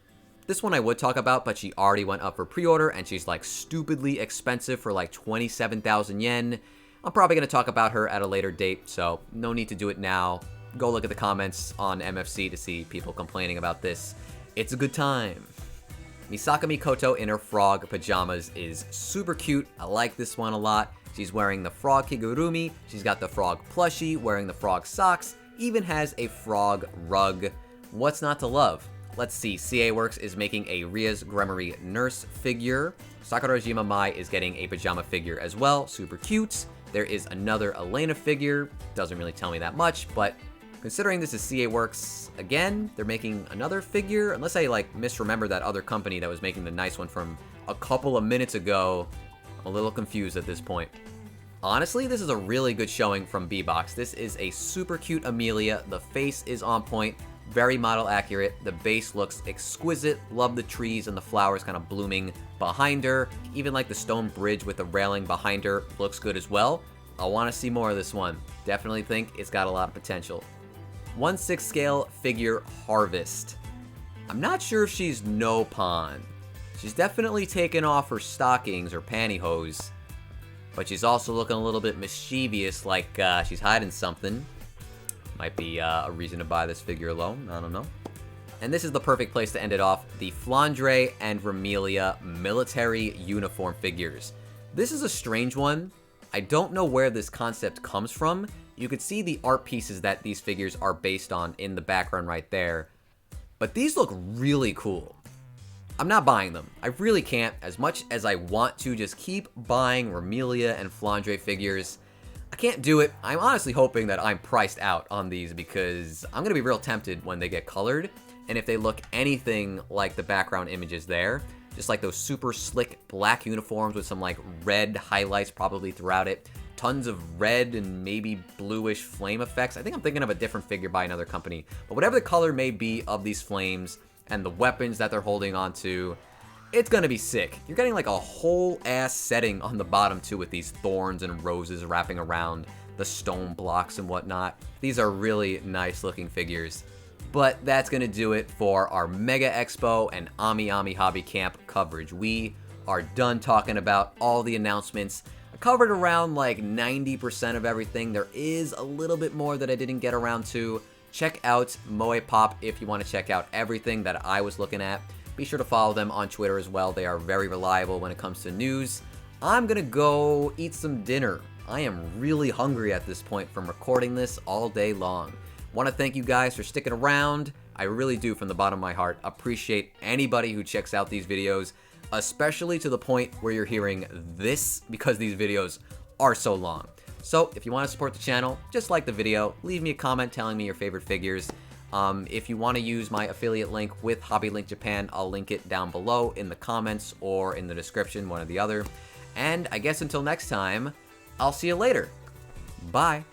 Speaker 1: This one I would talk about, but she already went up for pre-order, and she's like stupidly expensive for like 27,000 yen. I'm probably going to talk about her at a later date, so no need to do it now. Go look at the comments on MFC to see people complaining about this. It's a good time. Misaka Mikoto in her frog pajamas is super cute. I like this one a lot. She's wearing the frog kigurumi, she's got the frog plushie, wearing the frog socks, even has a frog rug. What's not to love? Let's see, CA Works is making a Ria's Gremory nurse figure. Sakurajima Mai is getting a pajama figure as well, super cute. There is another Elena figure, doesn't really tell me that much, but considering this is CA Works, again, they're making another figure, unless I like misremember that other company that was making the nice one from a couple of minutes ago. I'm a little confused at this point. Honestly, this is a really good showing from B-Box. This is a super cute Amelia, the face is on point, very model accurate, the base looks exquisite, love the trees and the flowers kind of blooming behind her, even like the stone bridge with the railing behind her looks good as well. I want to see more of this one. Definitely think it's got a lot of potential. 1/6 scale figure Harvest. I'm not sure if she's no pawn. She's definitely taken off her stockings or pantyhose, but she's also looking a little bit mischievous, like she's hiding something. Might be a reason to buy this figure alone, I don't know. And this is the perfect place to end it off, the Flandre and Remelia military uniform figures. This is a strange one. I don't know where this concept comes from. You could see the art pieces that these figures are based on in the background right there. But these look really cool. I'm not buying them. I really can't. As much as I want to just keep buying Remelia and Flandre figures, I can't do it. I'm honestly hoping that I'm priced out on these because I'm going to be real tempted when they get colored. And if they look anything like the background images there, just like those super slick black uniforms with some like red highlights probably throughout it, tons of red and maybe bluish flame effects. I think I'm thinking of a different figure by another company. But whatever the color may be of these flames and the weapons that they're holding onto, it's gonna be sick. You're getting like a whole ass setting on the bottom too with these thorns and roses wrapping around the stone blocks and whatnot. These are really nice looking figures. But that's going to do it for our Mega Expo and AmiAmi Hobby Camp coverage. We are done talking about all the announcements. I covered around like 90% of everything. There is a little bit more that I didn't get around to. Check out Moe Pop if you want to check out everything that I was looking at. Be sure to follow them on Twitter as well. They are very reliable when it comes to news. I'm going to go eat some dinner. I am really hungry at this point from recording this all day long. Want to thank you guys for sticking around. I really do, from the bottom of my heart, appreciate anybody who checks out these videos, especially to the point where you're hearing this, because these videos are so long. So if you want to support the channel, just like the video, leave me a comment telling me your favorite figures. If you want to use my affiliate link with Hobby Link Japan, I'll link it down below in the comments or in the description, one or the other. And I guess until next time, I'll see you later. Bye.